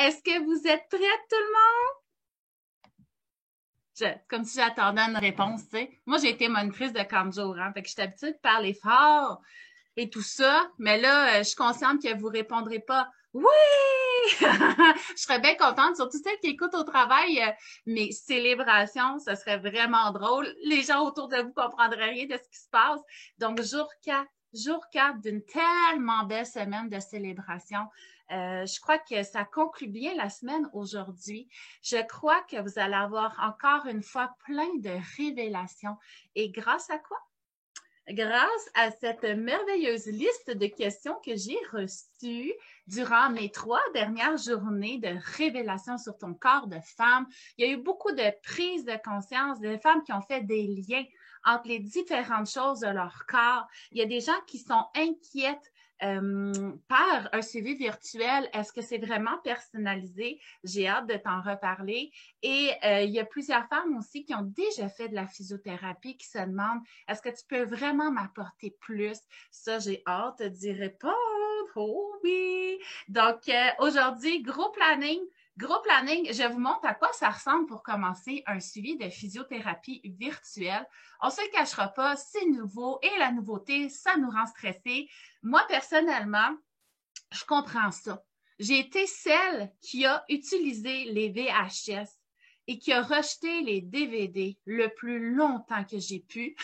Est-ce que vous êtes prêts, tout le monde? Comme si j'attendais une réponse, tu sais. Moi, j'ai été monitrice de camp de jour, hein. Fait que je suis habituée de parler fort et tout ça. Mais là, je suis consciente que vous répondrez pas oui! Je serais bien contente, surtout celles qui écoutent au travail mes célébrations. Ce serait vraiment drôle. Les gens autour de vous comprendraient rien de ce qui se passe. Donc, jour 4 d'une tellement belle semaine de célébration. Je crois que ça conclut bien la semaine aujourd'hui. Je crois que vous allez avoir encore une fois plein de révélations. Et grâce à quoi? Grâce à cette merveilleuse liste de questions que j'ai reçues durant mes 3 dernières journées de révélation sur ton corps de femme. Il y a eu beaucoup de prises de conscience, de femmes qui ont fait des liens entre les différentes choses de leur corps. Il y a des gens qui sont inquiètes par un suivi virtuel. Est-ce que c'est vraiment personnalisé? J'ai hâte de t'en reparler. Et il y a plusieurs femmes aussi qui ont déjà fait de la physiothérapie qui se demandent est-ce que tu peux vraiment m'apporter plus? Ça, j'ai hâte d'y répondre. Oh oui! Donc, aujourd'hui, gros planning. Gros planning, je vous montre à quoi ça ressemble pour commencer un suivi de physiothérapie virtuelle. On ne se le cachera pas, c'est nouveau et la nouveauté, ça nous rend stressés. Moi, personnellement, je comprends ça. J'ai été celle qui a utilisé les VHS et qui a rejeté les DVD le plus longtemps que j'ai pu.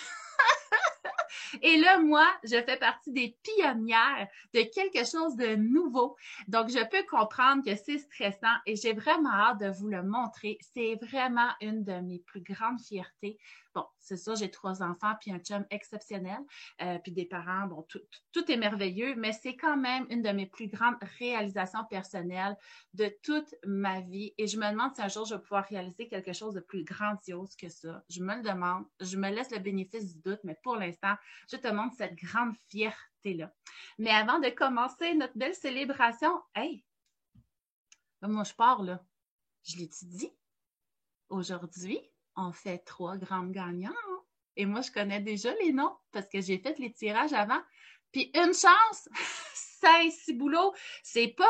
Et là, moi, je fais partie des pionnières de quelque chose de nouveau. Donc, je peux comprendre que c'est stressant et j'ai vraiment hâte de vous le montrer. C'est vraiment une de mes plus grandes fiertés. Bon, c'est ça, j'ai 3 enfants puis un chum exceptionnel, puis des parents, bon, tout est merveilleux, mais c'est quand même une de mes plus grandes réalisations personnelles de toute ma vie. Et je me demande si un jour je vais pouvoir réaliser quelque chose de plus grandiose que ça. Je me le demande, je me laisse le bénéfice du doute, mais pour l'instant, je te montre cette grande fierté-là. Mais avant de commencer notre belle célébration, hey, moi je pars là. Je l'ai-tu dit? Aujourd'hui, on fait 3 grandes gagnants. Et moi, je connais déjà les noms parce que j'ai fait les tirages avant. Puis une chance, 5 ciboulots, c'est pas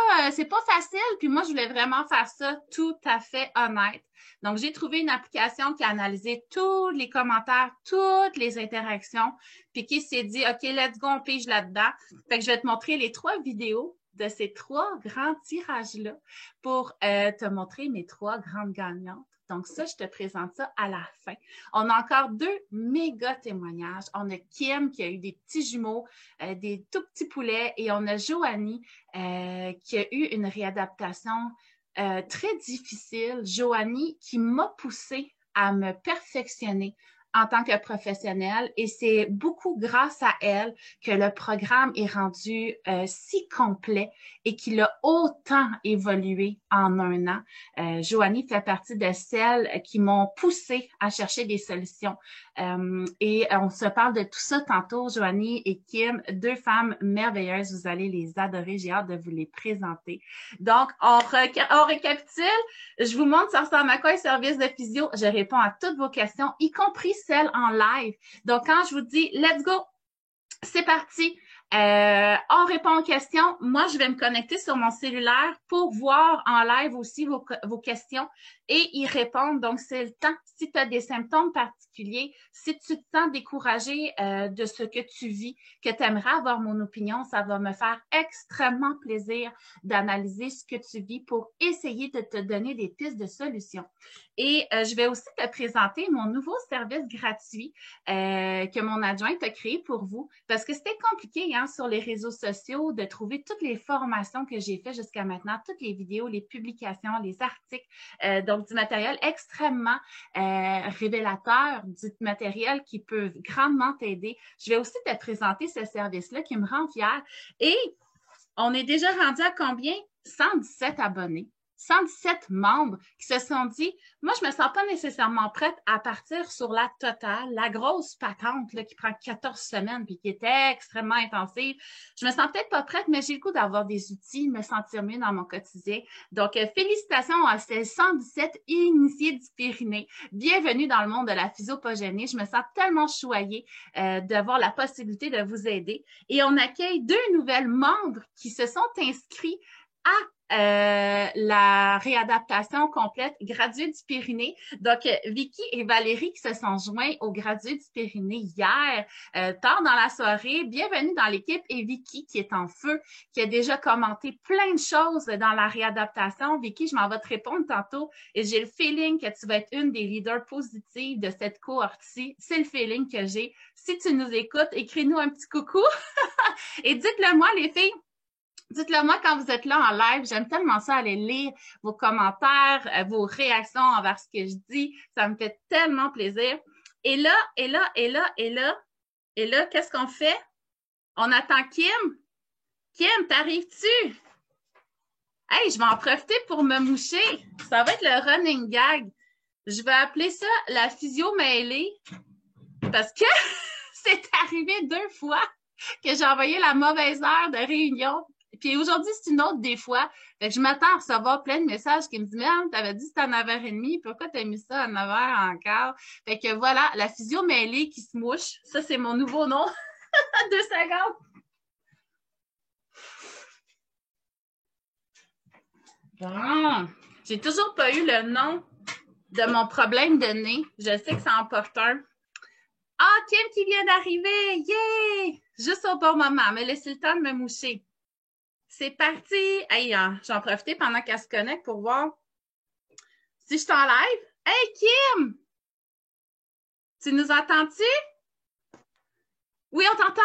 facile. Puis moi, je voulais vraiment faire ça tout à fait honnête. Donc, j'ai trouvé une application qui a analysé tous les commentaires, toutes les interactions, puis qui s'est dit, OK, let's go, on pige là-dedans. Fait que je vais te montrer les 3 vidéos de ces 3 grands tirages-là pour te montrer mes 3 grandes gagnantes. Donc ça, je te présente ça à la fin. On a encore 2 méga témoignages. On a Kim qui a eu des petits jumeaux, des tout petits poulets, et on a Joanie qui a eu une réadaptation très difficile. Joanie qui m'a poussée à me perfectionner en tant que professionnelle et c'est beaucoup grâce à elle que le programme est rendu si complet et qu'il a autant évolué en un an. Joanie fait partie de celles qui m'ont poussée à chercher des solutions. Et on se parle de tout ça tantôt, Joanie et Kim, 2 femmes merveilleuses, vous allez les adorer, j'ai hâte de vous les présenter. Donc, on récapitule, je vous montre ça ressemble à quoi un service de physio, je réponds à toutes vos questions, y compris celles en live. Donc, quand je vous dis « let's go », c'est parti. On répond aux questions. Moi, je vais me connecter sur mon cellulaire pour voir en live aussi vos questions et y répondre. Donc, c'est le temps. Si tu as des symptômes particuliers, si tu te sens découragé de ce que tu vis, que tu aimerais avoir mon opinion, ça va me faire extrêmement plaisir d'analyser ce que tu vis pour essayer de te donner des pistes de solutions. Et je vais aussi te présenter mon nouveau service gratuit que mon adjointe a créé pour vous parce que c'était compliqué hein, sur les réseaux sociaux de trouver toutes les formations que j'ai faites jusqu'à maintenant, toutes les vidéos, les publications, les articles, donc du matériel extrêmement révélateur, du matériel qui peut grandement t'aider. Je vais aussi te présenter ce service-là qui me rend fière. Et on est déjà rendu à combien? 117 abonnés. 117 membres qui se sont dit, moi, je me sens pas nécessairement prête à partir sur la totale, la grosse patente là, qui prend 14 semaines puis qui était extrêmement intensive. Je me sens peut-être pas prête, mais j'ai le goût d'avoir des outils, me sentir mieux dans mon quotidien. Donc, félicitations à ces 117 initiés du Pyrénées. Bienvenue dans le monde de la physiopogénie. Je me sens tellement choyée d'avoir la possibilité de vous aider. Et on accueille 2 nouvelles membres qui se sont inscrits à la réadaptation complète graduée du Périnée. Donc, Vicky et Valérie qui se sont joints au gradué du Périnée hier, tard dans la soirée. Bienvenue dans l'équipe. Et Vicky qui est en feu, qui a déjà commenté plein de choses dans la réadaptation. Vicky, je m'en vais te répondre tantôt et j'ai le feeling que tu vas être une des leaders positives de cette cohorte-ci. C'est le feeling que j'ai. Si tu nous écoutes, écris-nous un petit coucou et dites-le moi, les filles. Dites-le moi quand vous êtes là en live. J'aime tellement ça, aller lire vos commentaires, vos réactions envers ce que je dis. Ça me fait tellement plaisir. Et là, qu'est-ce qu'on fait? On attend Kim. Kim, t'arrives-tu? Hey, je vais en profiter pour me moucher. Ça va être le running gag. Je vais appeler ça la physio mêlée parce que c'est arrivé 2 fois que j'ai envoyé la mauvaise heure de réunion. Puis aujourd'hui, c'est une autre des fois. Fait que je m'attends à recevoir plein de messages qui me disent « Merde, t'avais dit que c'était à 9h30, pourquoi t'as mis ça à 9h encore? » Fait que voilà, la physio mêlée qui se mouche. Ça, c'est mon nouveau nom. 2 secondes. Bon. J'ai toujours pas eu le nom de mon problème de nez. Je sais que ça en porte un. Ah, Kim qui vient d'arriver! Yeah! Juste au bon moment. Mais laissez le temps de me moucher. C'est parti! Hey, j'en profite pendant qu'elle se connecte pour voir si je suis en live. Hey, Kim! Tu nous entends-tu? Oui, on t'entend.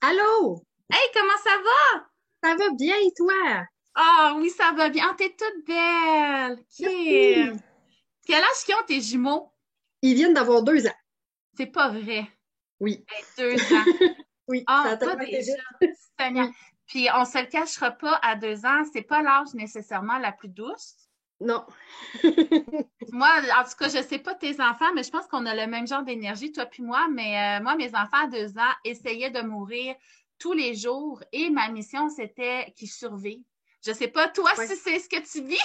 Allô? Hey, comment ça va? Ça va bien et toi? Ah oui, ça va bien. Ah, t'es toute belle. Kim! Merci. Quel âge qu'ils ont tes jumeaux? Ils viennent d'avoir 2 ans. C'est pas vrai. Oui. Hey, 2 ans. Oui, ça Ah, a pas tellement été déjà. vite. Seigneur. Oui. Puis on se le cachera pas, à 2 ans, c'est pas l'âge nécessairement la plus douce. Non. Moi, en tout cas, je sais pas tes enfants, mais je pense qu'on a le même genre d'énergie, toi puis moi. Mais moi, mes enfants à 2 ans essayaient de mourir tous les jours et ma mission, c'était qu'ils survivent. Je sais pas, toi, Ouais. si c'est ce que tu vis.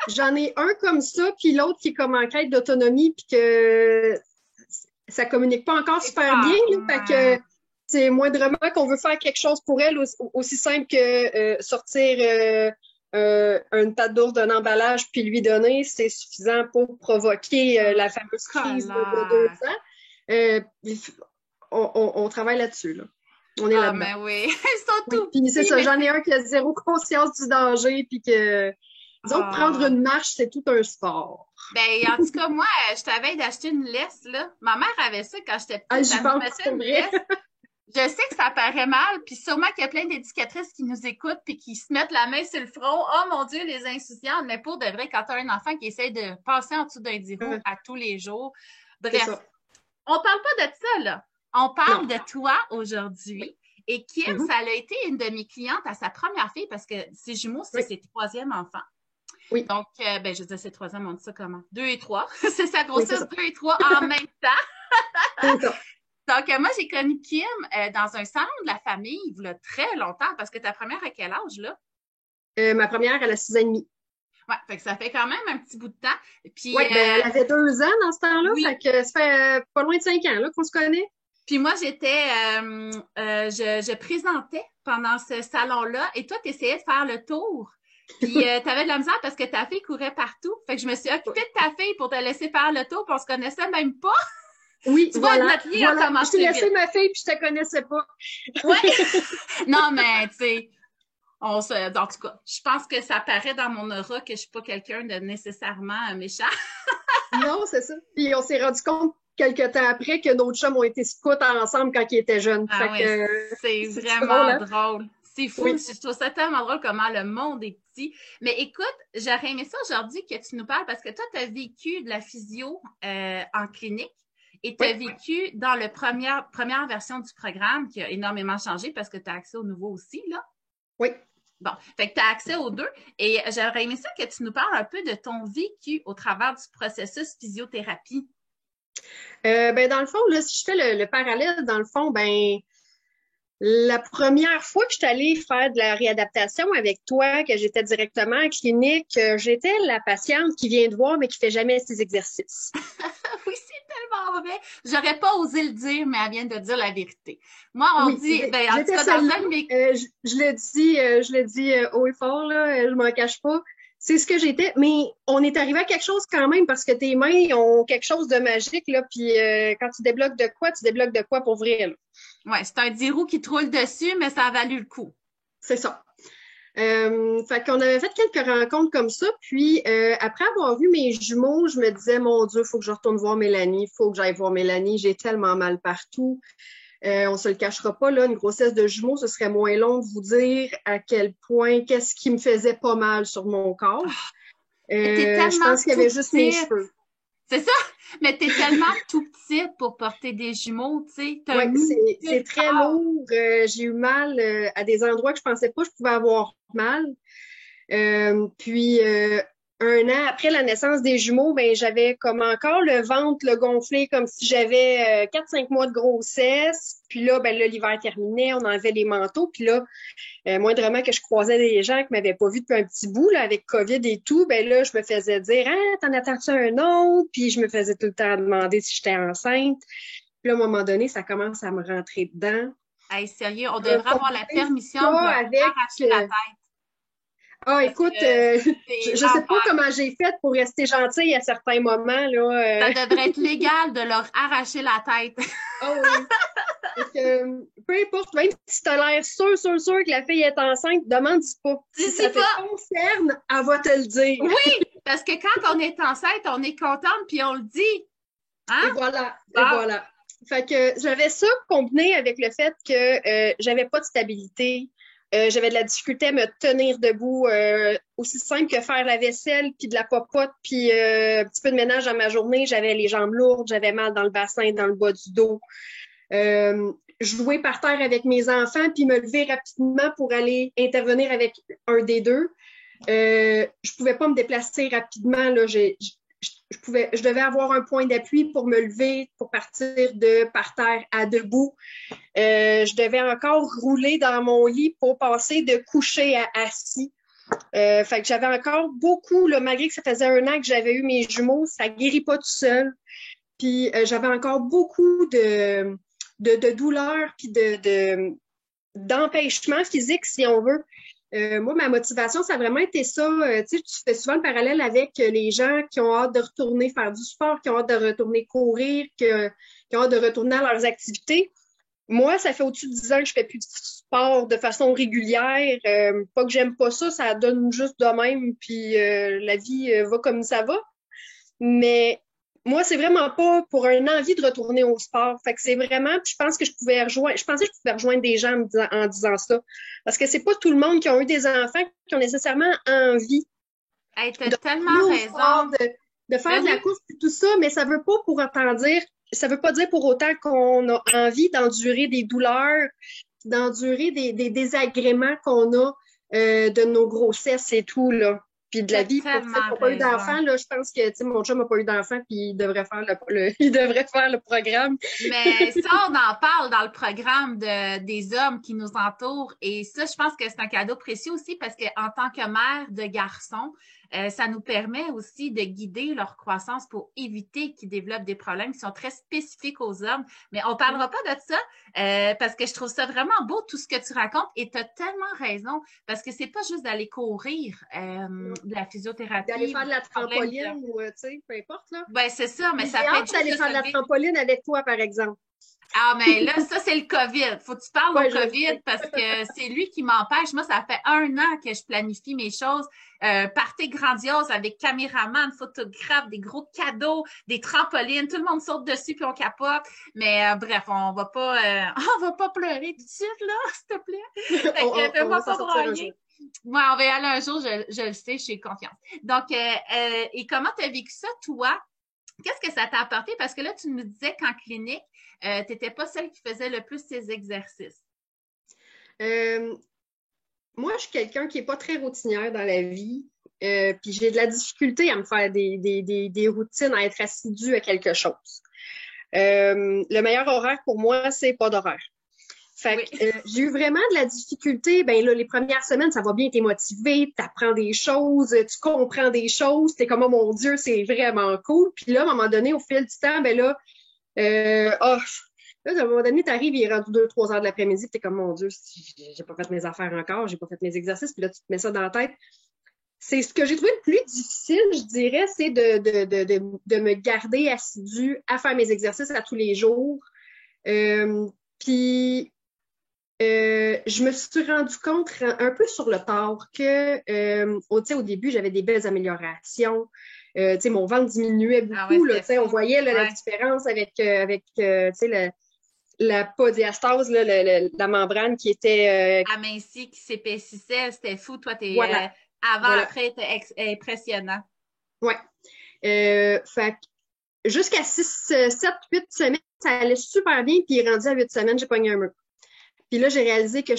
J'en ai un comme ça, puis l'autre qui est comme en quête d'autonomie, puis que ça communique pas encore super bien. Là, fait que c'est moindrement qu'on veut faire quelque chose pour elle, aussi simple que sortir une pâte d'ours d'un emballage puis lui donner, c'est suffisant pour provoquer la fameuse crise de 2 ans. On travaille là-dessus, là. On est Ah, là-dedans. mais oui, ils sont Oui, tout puis c'est petits. ça, Mais j'en ai un qui a 0 conscience du danger, puis que, disons que prendre Ah. une marche, c'est tout un sport. Ben, en tout cas, moi, je t'avais d'acheter une laisse, là. Ma mère avait ça quand j'étais Ah, petite. j'y Elle nous pense, mettait c'est une vrai. laisse. Je sais que ça paraît mal, puis sûrement qu'il y a plein d'éducatrices qui nous écoutent puis qui se mettent la main sur le front. Oh mon Dieu, les insouciantes! Mais pour de vrai, quand tu as un enfant qui essaie de passer en dessous d'un 10 roues à tous les jours. C'est Bref, ça. on parle pas de ça, là. On parle Non. de toi aujourd'hui. Et Kim, Mhm. ça a été une de mes clientes à sa première fille parce que ses jumeaux, c'est Oui. ses 3e enfants. Oui. Donc, ben, je dis ses 3e, on dit ça comment? 2 et 3. C'est sa Oui, c'est grossesse, ça. 2 et 3 en même temps. C'est ça. Donc, moi, j'ai connu Kim dans un salon de la famille il y a très longtemps, parce que ta première, à quel âge, là? Ma première, elle a 6 ans et demi. Ouais, fait que ça fait quand même un petit bout de temps. Puis, Oui, ben, elle avait 2 ans dans ce temps-là, oui. fait que ça fait pas loin de 5 ans là, qu'on se connaît. Puis moi, je présentais pendant ce salon-là, et toi, tu essayais de faire le tour. Puis, tu avais de la misère parce que ta fille courait partout. Fait que je me suis occupée de ta fille pour te laisser faire le tour, puis on se connaissait même pas. Oui, Tu vois, voilà. notre lien a Voilà. Je commencé t'ai laissé vite. ma fille, puis je te connaissais pas. Ouais. Non, mais tu sais, en tout cas, je pense que ça paraît dans mon aura que je suis pas quelqu'un de nécessairement méchant. Non, c'est ça. Puis on s'est rendu compte quelques temps après que nos chums ont été scouts ensemble quand ils étaient jeunes. Ah Fait oui, que c'est c'est vraiment drôle, hein? drôle. C'est fou. Oui. Je trouve ça tellement drôle comment le monde est petit. Mais écoute, j'aurais aimé ça aujourd'hui que tu nous parles parce que toi, tu as vécu de la physio en clinique et tu as Oui. vécu dans la première version du programme qui a énormément changé parce que tu as accès au nouveau aussi, là. Oui. Bon, fait que tu as accès aux deux. Et j'aurais aimé ça que tu nous parles un peu de ton vécu au travers du processus physiothérapie. Ben, dans le fond, là, si je fais le parallèle, dans le fond, ben, la première fois que je suis allée faire de la réadaptation avec toi, que j'étais directement en clinique, j'étais la patiente qui vient te voir, mais qui fait jamais ses exercices. Oui, c'est tellement tellement vrai. J'aurais pas osé le dire, mais elle vient de dire la vérité. Moi, on dit, ben, en tout j'étais cas, celle-là. Je le dis haut et fort, là, je m'en cache pas. C'est ce que j'étais, mais on est arrivé à quelque chose quand même parce que tes mains ont quelque chose de magique, là, puis quand tu débloques de quoi pour vrai, là. Ouais, c'est un 10 roues qui te roule dessus, mais ça a valu le coup. C'est ça. Fait qu'on avait fait quelques rencontres comme ça, puis après avoir vu mes jumeaux, je me disais, mon Dieu, faut que je retourne voir Mélanie, faut que j'aille voir Mélanie, j'ai tellement mal partout. On se le cachera pas, là, une grossesse de jumeaux, ce serait moins long de vous dire à quel point, qu'est-ce qui me faisait pas mal sur mon corps. Je pense qu'il y avait juste mes cheveux. C'est ça, mais t'es tellement tout petite pour porter des jumeaux, tu sais. Oui, c'est très lourd. J'ai eu mal à des endroits que je pensais pas que je pouvais avoir mal. Puis un an après la naissance des jumeaux, ben j'avais comme encore le ventre gonflé comme si j'avais 4-5 mois de grossesse. Puis là, ben là, l'hiver terminait, on enlevait les manteaux. Puis là, moindrement que je croisais des gens qui m'avaient pas vu depuis un petit bout, là, avec COVID et tout, ben là, je me faisais dire, ah, t'en attends-tu un autre? Puis je me faisais tout le temps demander si j'étais enceinte. Puis là, à un moment donné, ça commence à me rentrer dedans. Hey, sérieux, on devrait avoir la permission de arracher la tête. Ah, écoute, je sais pas comment j'ai fait pour rester gentille à certains moments, là. Ça devrait être légal de leur arracher la tête. Ah oui. Donc, peu importe, même si t'as l'air sûr que la fille est enceinte, demande-y pas. Si ça te concerne, elle va te le dire. Oui, parce que quand on est enceinte, on est contente puis on le dit. Hein? Et voilà. Fait que j'avais ça combiné avec le fait que j'avais pas de stabilité. J'avais de la difficulté à me tenir debout, aussi simple que faire la vaisselle, puis de la popote, puis un petit peu de ménage dans ma journée. J'avais les jambes lourdes, j'avais mal dans le bassin, dans le bas du dos. Jouer par terre avec mes enfants, puis me lever rapidement pour aller intervenir avec un des deux. Je pouvais pas me déplacer rapidement, là. Je devais avoir un point d'appui pour me lever, pour partir de par terre à debout. Je devais encore rouler dans mon lit pour passer de coucher à assis. Fait que j'avais encore beaucoup, là, malgré que ça faisait un an que j'avais eu mes jumeaux, ça guérit pas tout seul. Puis j'avais encore beaucoup de douleurs puis d'empêchements physiques, si on veut. Moi, ma motivation, ça a vraiment été ça. Tu sais, tu fais souvent le parallèle avec les gens qui ont hâte de retourner faire du sport, qui ont hâte de retourner courir, qui ont hâte de retourner à leurs activités. Moi, ça fait au-dessus de 10 ans que je fais plus de sport de façon régulière. Pas que j'aime pas ça, ça donne juste de même, puis la vie va comme ça va. Mais moi, c'est vraiment pas pour une envie de retourner au sport. Fait que c'est vraiment, puis je pensais que je pouvais rejoindre des gens en disant ça. Parce que c'est pas tout le monde qui a eu des enfants qui ont nécessairement envie. Hey, t'as tellement raison. De faire de la course et tout ça, mais ça veut pas dire pour autant qu'on a envie d'endurer des douleurs, d'endurer des désagréments qu'on a de nos grossesses et tout, là. Puis de la vie, pour ceux qui n'ont pas eu d'enfant, là, je pense que, tu sais, mon chum n'a pas eu d'enfant, puis il devrait faire le programme. Mais ça, on en parle dans le programme des hommes qui nous entourent. Et ça, je pense que c'est un cadeau précieux aussi parce qu'en tant que mère de garçons, ça nous permet aussi de guider leur croissance pour éviter qu'ils développent des problèmes qui sont très spécifiques aux hommes. Mais on ne parlera pas de ça parce que je trouve ça vraiment beau tout ce que tu racontes et tu as tellement raison parce que c'est pas juste d'aller courir, de la physiothérapie. D'aller faire de la trampoline ou, tu sais, peu importe, là. Ben, c'est ça, mais ça fait juste d'aller faire de la trampoline avec toi, par exemple. Ah, mais là, ça, c'est le COVID. Faut que tu parles au COVID parce que c'est lui qui m'empêche. Moi, ça fait 1 an que je planifie mes choses. Party grandiose avec caméraman, photographe, des gros cadeaux, des trampolines. Tout le monde saute dessus puis on capote. Mais bref, on va pas pleurer tout de suite, là, s'il te plaît. Fait que fais-moi pas brailler. Moi, on va y aller un jour, je le sais, j'ai confiance. Donc, et comment tu as vécu ça, toi? Qu'est-ce que ça t'a apporté? Parce que là, tu me disais qu'en clinique, tu n'étais pas celle qui faisait le plus ces exercices. Moi, je suis quelqu'un qui n'est pas très routinière dans la vie. Puis j'ai de la difficulté à me faire des routines, à être assidue à quelque chose. Le meilleur horaire pour moi, c'est pas d'horaire. Fait que j'ai eu vraiment de la difficulté. Ben là, les premières semaines, ça va bien, t'es motivé, t'apprends des choses, tu comprends des choses, t'es comme, oh mon Dieu, c'est vraiment cool. Puis là, à un moment donné, au fil du temps, ben là, Là, à un moment donné, t'arrives, il est rendu 2-3 heures de l'après-midi, puis t'es comme, mon Dieu, j'ai pas fait mes affaires encore, j'ai pas fait mes exercices, puis là, tu te mets ça dans la tête. C'est ce que j'ai trouvé le plus difficile, je dirais, c'est de me garder assidue à faire mes exercices à tous les jours. Puis, je me suis rendu compte un peu sur le tard que, au début, j'avais des belles améliorations. Mon ventre diminuait beaucoup. Là, on voyait là, la différence avec la podiastase, là, la membrane qui était... amincie, qui s'épaississait. C'était fou. Toi, voilà. Après, c'était impressionnant. Oui. Fait jusqu'à 6, 7, 8 semaines, ça allait super bien. Puis rendu à 8 semaines, j'ai pogné un mur. Puis là, j'ai réalisé que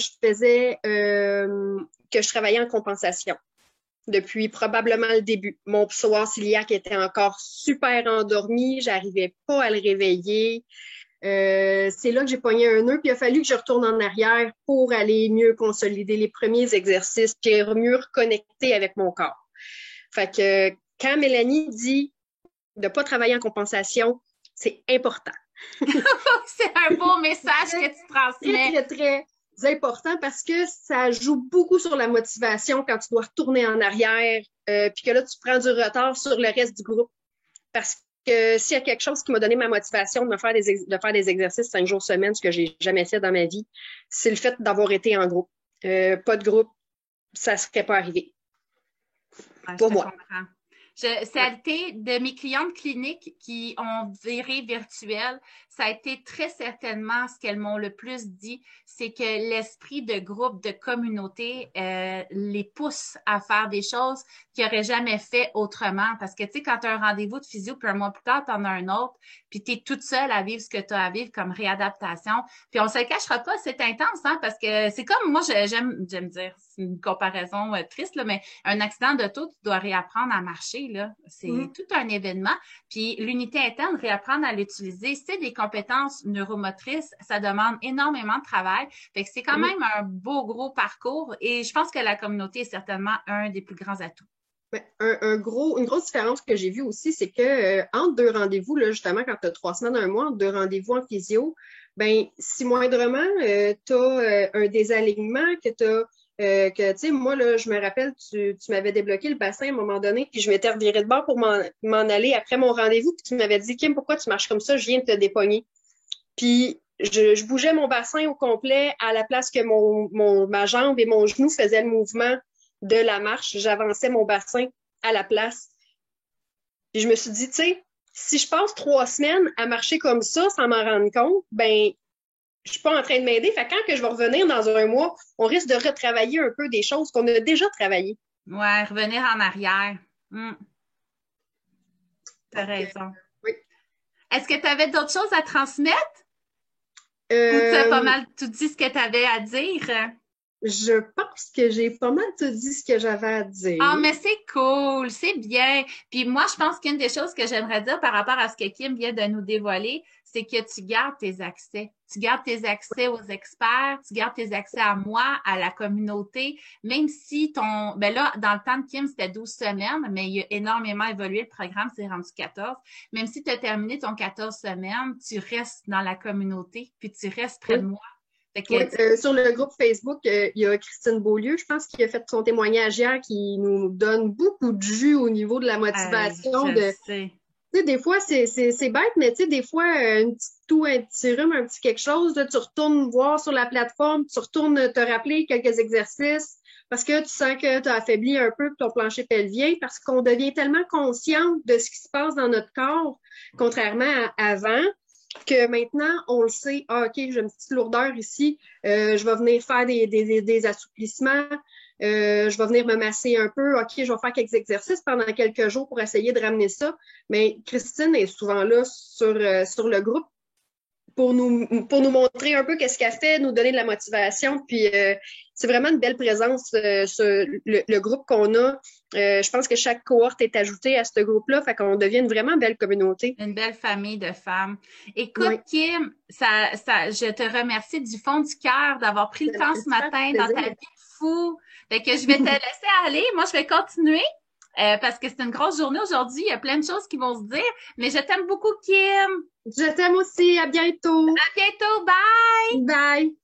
que je travaillais en compensation depuis probablement le début. Mon psoas ciliaque était encore super endormi, j'arrivais pas à le réveiller. C'est là que j'ai pogné un nœud, puis il a fallu que je retourne en arrière pour aller mieux consolider les premiers exercices, puis mieux reconnecter avec mon corps. Fait que quand Mélanie dit de pas travailler en compensation, c'est important. C'est un beau message que tu transmets. Très, très, très important parce que ça joue beaucoup sur la motivation quand tu dois retourner en arrière, puis que là, tu prends du retard sur le reste du groupe. Parce que s'il y a quelque chose qui m'a donné ma motivation de faire des exercices 5 jours semaine, ce que j'ai jamais fait dans ma vie, c'est le fait d'avoir été en groupe. Pas de groupe, ça ne serait pas arrivé. Pour moi. Comprends. Ça a été de mes clientes cliniques qui ont viré virtuel, ça a été très certainement ce qu'elles m'ont le plus dit, c'est que l'esprit de groupe, de communauté les pousse à faire des choses qu'ils n'auraient jamais fait autrement. Parce que, tu sais, quand tu as un rendez-vous de physio, puis un mois plus tard, tu en as un autre, puis tu es toute seule à vivre ce que tu as à vivre comme réadaptation. Puis on ne se le cachera pas, c'est intense, hein, parce que c'est comme, moi, j'aime dire, c'est une comparaison triste, là, mais un accident d'auto, tu dois réapprendre à marcher, là. C'est tout un événement. Puis l'unité interne, réapprendre à l'utiliser, c'est des compétences neuromotrices, ça demande énormément de travail. Fait que c'est quand même un beau gros parcours et je pense que la communauté est certainement un des plus grands atouts. Une grosse différence que j'ai vue aussi, c'est que entre 2 rendez-vous, là, justement, quand tu as 3 semaines, 1 mois, entre 2 rendez-vous en physio, ben si moindrement tu as un désalignement, que tu as tu sais, moi, là, je me rappelle, tu m'avais débloqué le bassin à un moment donné, puis je m'étais revirée de bord pour m'en aller après mon rendez-vous, puis tu m'avais dit, Kim, pourquoi tu marches comme ça? Je viens de te dépogner. Puis, je bougeais mon bassin au complet à la place que ma jambe et mon genou faisaient le mouvement de la marche. J'avançais mon bassin à la place. Puis, je me suis dit, tu sais, si je passe 3 semaines à marcher comme ça sans m'en rendre compte, ben je suis pas en train de m'aider. Fait que quand que je vais revenir dans 1 mois, on risque de retravailler un peu des choses qu'on a déjà travaillées. Ouais, revenir en arrière. T'as raison. Oui. Est-ce que tu avais d'autres choses à transmettre? Ou tu as pas mal tout dit ce que tu avais à dire? Je pense que j'ai pas mal tout dit ce que j'avais à dire. Ah, mais c'est cool, c'est bien. Puis moi, je pense qu'une des choses que j'aimerais dire par rapport à ce que Kim vient de nous dévoiler, c'est que tu gardes tes accès. Tu gardes tes accès aux experts, tu gardes tes accès à moi, à la communauté, même si ben là, dans le temps de Kim, c'était 12 semaines, mais il a énormément évolué le programme, c'est rendu 14. Même si tu as terminé ton 14 semaines, tu restes dans la communauté, puis tu restes près de moi. Sur le groupe Facebook, il y a Christine Beaulieu, je pense, qui a fait son témoignage hier, qui nous donne beaucoup de jus au niveau de la motivation. Tu sais, des fois, c'est bête, mais tu sais, des fois, une petite toux, un petit rhume, un petit quelque chose, là, tu retournes voir sur la plateforme, tu retournes te rappeler quelques exercices parce que tu sens que tu as affaibli un peu ton plancher pelvien parce qu'on devient tellement conscient de ce qui se passe dans notre corps, contrairement à avant, que maintenant, on le sait, OK, j'ai une petite lourdeur ici, je vais venir faire des assouplissements, je vais venir me masser un peu, OK, je vais faire quelques exercices pendant quelques jours pour essayer de ramener ça. Mais Christine est souvent là sur le groupe pour nous montrer un peu qu'est-ce qu'elle fait, nous donner de la motivation. Puis c'est vraiment une belle présence sur le groupe qu'on a. Je pense que chaque cohorte est ajoutée à ce groupe-là, fait qu'on devient une vraiment belle communauté. Une belle famille de femmes. Écoute, Kim, je te remercie du fond du cœur d'avoir pris le temps ce matin dans ta vie de fou. Fait que je vais te laisser aller. Moi, je vais continuer. parce que c'est une grosse journée aujourd'hui. Il y a plein de choses qui vont se dire, mais je t'aime beaucoup, Kim. Je t'aime aussi. À bientôt. À bientôt. Bye! Bye.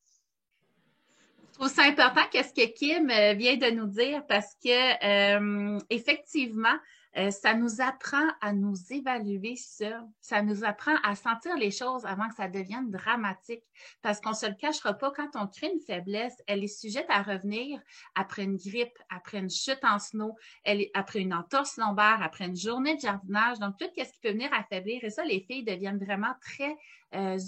Je trouve ça important qu'est-ce que Kim vient de nous dire parce que effectivement, ça nous apprend à nous évaluer seuls. Ça nous apprend à sentir les choses avant que ça devienne dramatique. Parce qu'on se le cachera pas, quand on crée une faiblesse, elle est sujette à revenir après une grippe, après une chute en snow, après une entorse lombaire, après une journée de jardinage. Donc, tout ce qui peut venir affaiblir. Et ça, les filles deviennent vraiment très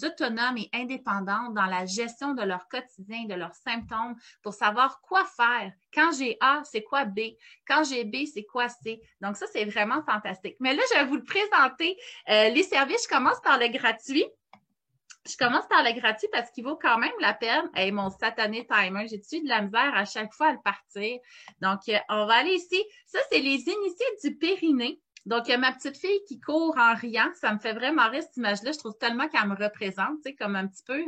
autonomes et indépendantes dans la gestion de leur quotidien, de leurs symptômes, pour savoir quoi faire. Quand j'ai A, c'est quoi B? Quand j'ai B, c'est quoi C? Donc ça, c'est vraiment fantastique. Mais là, je vais vous le présenter. Les services, je commence par le gratuit. Je commence par le gratuit parce qu'il vaut quand même la peine. Hey, mon satané timer, j'ai-tu de la misère à chaque fois à le partir? Donc, on va aller ici. Ça, c'est les initiés du périnée. Donc, il y a ma petite fille qui court en riant. Ça me fait vraiment rire, cette image-là. Je trouve tellement qu'elle me représente, tu sais, comme un petit peu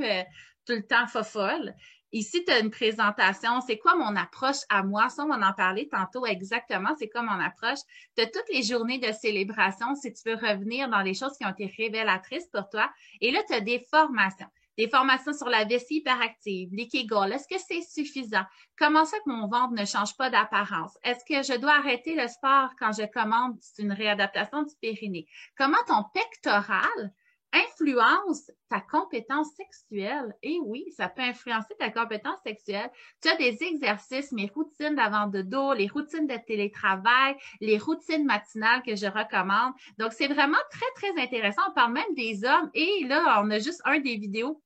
tout le temps fofolle. Ici, tu as une présentation. C'est quoi mon approche à moi? Ça, on va en parler tantôt exactement. C'est quoi mon approche? Tu as toutes les journées de célébration si tu veux revenir dans les choses qui ont été révélatrices pour toi. Et là, tu as des formations. Des formations sur la vessie hyperactive, les Kegels. Est-ce que c'est suffisant? Comment ça que mon ventre ne change pas d'apparence? Est-ce que je dois arrêter le sport quand je commande une réadaptation du périnée? Comment ton pectoral influence ta compétence sexuelle? Et oui, ça peut influencer ta compétence sexuelle. Tu as des exercices, mes routines d'avant de dos, les routines de télétravail, les routines matinales que je recommande. Donc, c'est vraiment très, très intéressant. On parle même des hommes. Et là, on a juste un des vidéos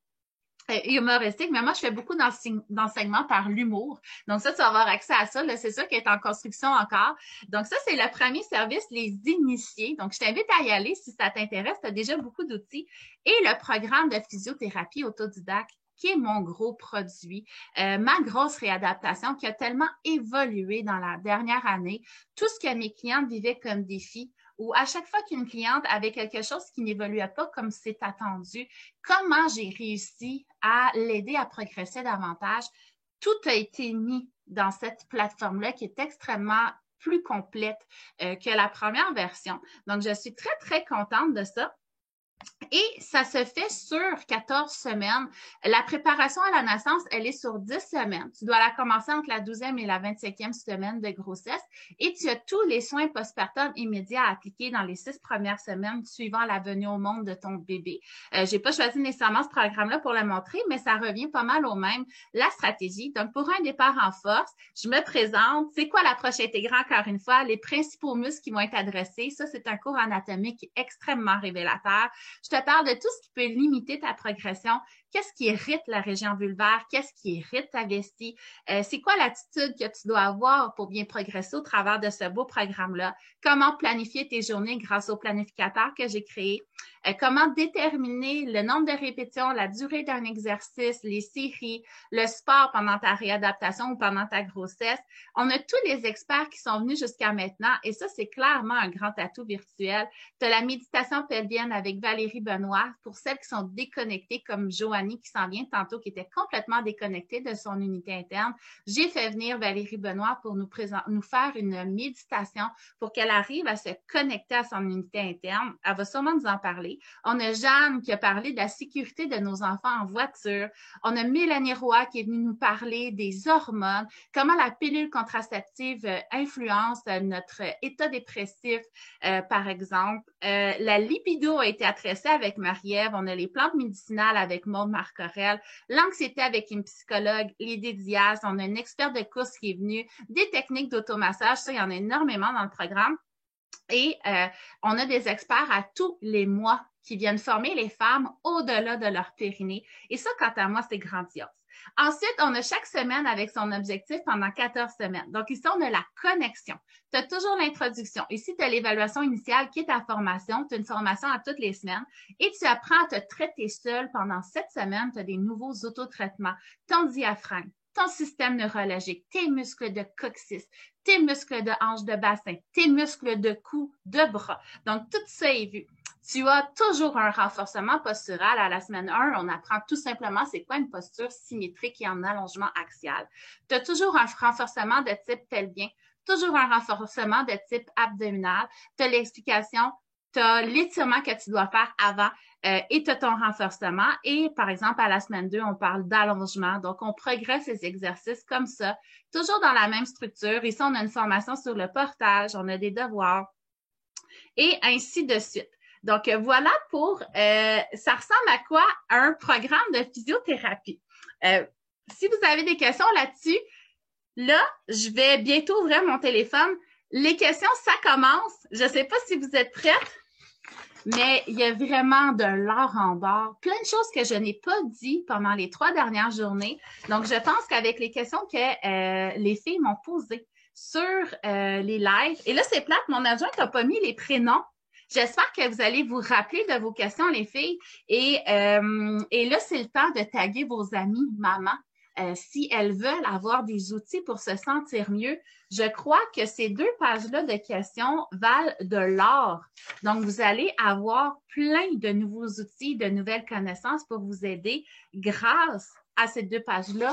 humoristique, mais moi, je fais beaucoup d'enseignements par l'humour. Donc ça, tu vas avoir accès à ça. C'est ça qui est en construction encore. Donc ça, c'est le premier service, les initiés. Donc, je t'invite à y aller si ça t'intéresse. Tu as déjà beaucoup d'outils. Et le programme de physiothérapie autodidacte, qui est mon gros produit, ma grosse réadaptation qui a tellement évolué dans la dernière année. Tout ce que mes clientes vivaient comme défi, ou à chaque fois qu'une cliente avait quelque chose qui n'évoluait pas comme c'est attendu, comment j'ai réussi à l'aider à progresser davantage. Tout a été mis dans cette plateforme-là qui est extrêmement plus complète que la première version. Donc, je suis très, très contente de ça. Et ça se fait sur 14 semaines. La préparation à la naissance, elle est sur 10 semaines. Tu dois la commencer entre la 12e et la 25e semaine de grossesse. Et tu as tous les soins postpartum immédiats à appliquer dans les 6 premières semaines suivant la venue au monde de ton bébé. J'ai pas choisi nécessairement ce programme-là pour le montrer, mais ça revient pas mal au même. La stratégie. Donc, pour un départ en force, je me présente. C'est quoi l'approche intégrée, encore une fois? Les principaux muscles qui vont être adressés. Ça, c'est un cours anatomique extrêmement révélateur. Je te parle de tout ce qui peut limiter ta progression. Qu'est-ce qui irrite la région vulvaire? Qu'est-ce qui irrite ta vessie? C'est quoi l'attitude que tu dois avoir pour bien progresser au travers de ce beau programme-là? Comment planifier tes journées grâce au planificateur que j'ai créé? Comment déterminer le nombre de répétitions, la durée d'un exercice, les séries, le sport pendant ta réadaptation ou pendant ta grossesse? On a tous les experts qui sont venus jusqu'à maintenant et ça, c'est clairement un grand atout virtuel. Tu as la méditation pelvienne avec Valérie Benoît pour celles qui sont déconnectées comme Joanie qui s'en vient tantôt, qui était complètement déconnectée de son unité interne. J'ai fait venir Valérie Benoît pour nous faire une méditation pour qu'elle arrive à se connecter à son unité interne. Elle va sûrement nous en parler. On a Jeanne qui a parlé de la sécurité de nos enfants en voiture. On a Mélanie Roy qui est venue nous parler des hormones, comment la pilule contraceptive influence notre état dépressif, par exemple. La lipido a été adressée avec Marie-Ève. On a les plantes médicinales avec Maude Marcorel. L'anxiété avec une psychologue, Lydie Diaz. On a une experte de course qui est venue. Des techniques d'automassage. Ça, il y en a énormément dans le programme. Et on a des experts à tous les mois qui viennent former les femmes au-delà de leur périnée. Et ça, quant à moi, c'est grandiose. Ensuite, on a chaque semaine avec son objectif pendant 14 semaines. Donc ici, on a la connexion. Tu as toujours l'introduction. Ici, tu as l'évaluation initiale qui est ta formation. Tu as une formation à toutes les semaines et tu apprends à te traiter seul pendant 7 semaines. Tu as des nouveaux autotraitements, ton diaphragme, ton système neurologique, tes muscles de coccyx, tes muscles de hanche de bassin, tes muscles de cou, de bras. Donc, tout ça est vu. Tu as toujours un renforcement postural. À la semaine 1, on apprend tout simplement c'est quoi une posture symétrique et en allongement axial. Tu as toujours un renforcement de type pelvien. toujours un renforcement de type abdominal. Tu as l'explication, tu as l'étirement que tu dois faire avant et tu as ton renforcement. Et par exemple, à la semaine 2, on parle d'allongement. Donc, on progresse les exercices comme ça, toujours dans la même structure. Ici, on a une formation sur le portage, on a des devoirs et ainsi de suite. Donc, voilà pour, ça ressemble à quoi? Un programme de physiothérapie. Si vous avez des questions là-dessus, là, je vais bientôt ouvrir mon téléphone. Les questions, ça commence. Je ne sais pas si vous êtes prêtes, mais il y a vraiment de l'or en barre. Plein de choses que je n'ai pas dit pendant les 3 dernières journées. Donc, je pense qu'avec les questions que les filles m'ont posées sur les lives, et là, c'est plate, mon adjoint n'a pas mis les prénoms. J'espère que vous allez vous rappeler de vos questions, les filles. Et là, c'est le temps de taguer vos amis, maman. Si elles veulent avoir des outils pour se sentir mieux, je crois que ces 2 pages-là de questions valent de l'or. Donc, vous allez avoir plein de nouveaux outils, de nouvelles connaissances pour vous aider grâce à ces 2 pages-là.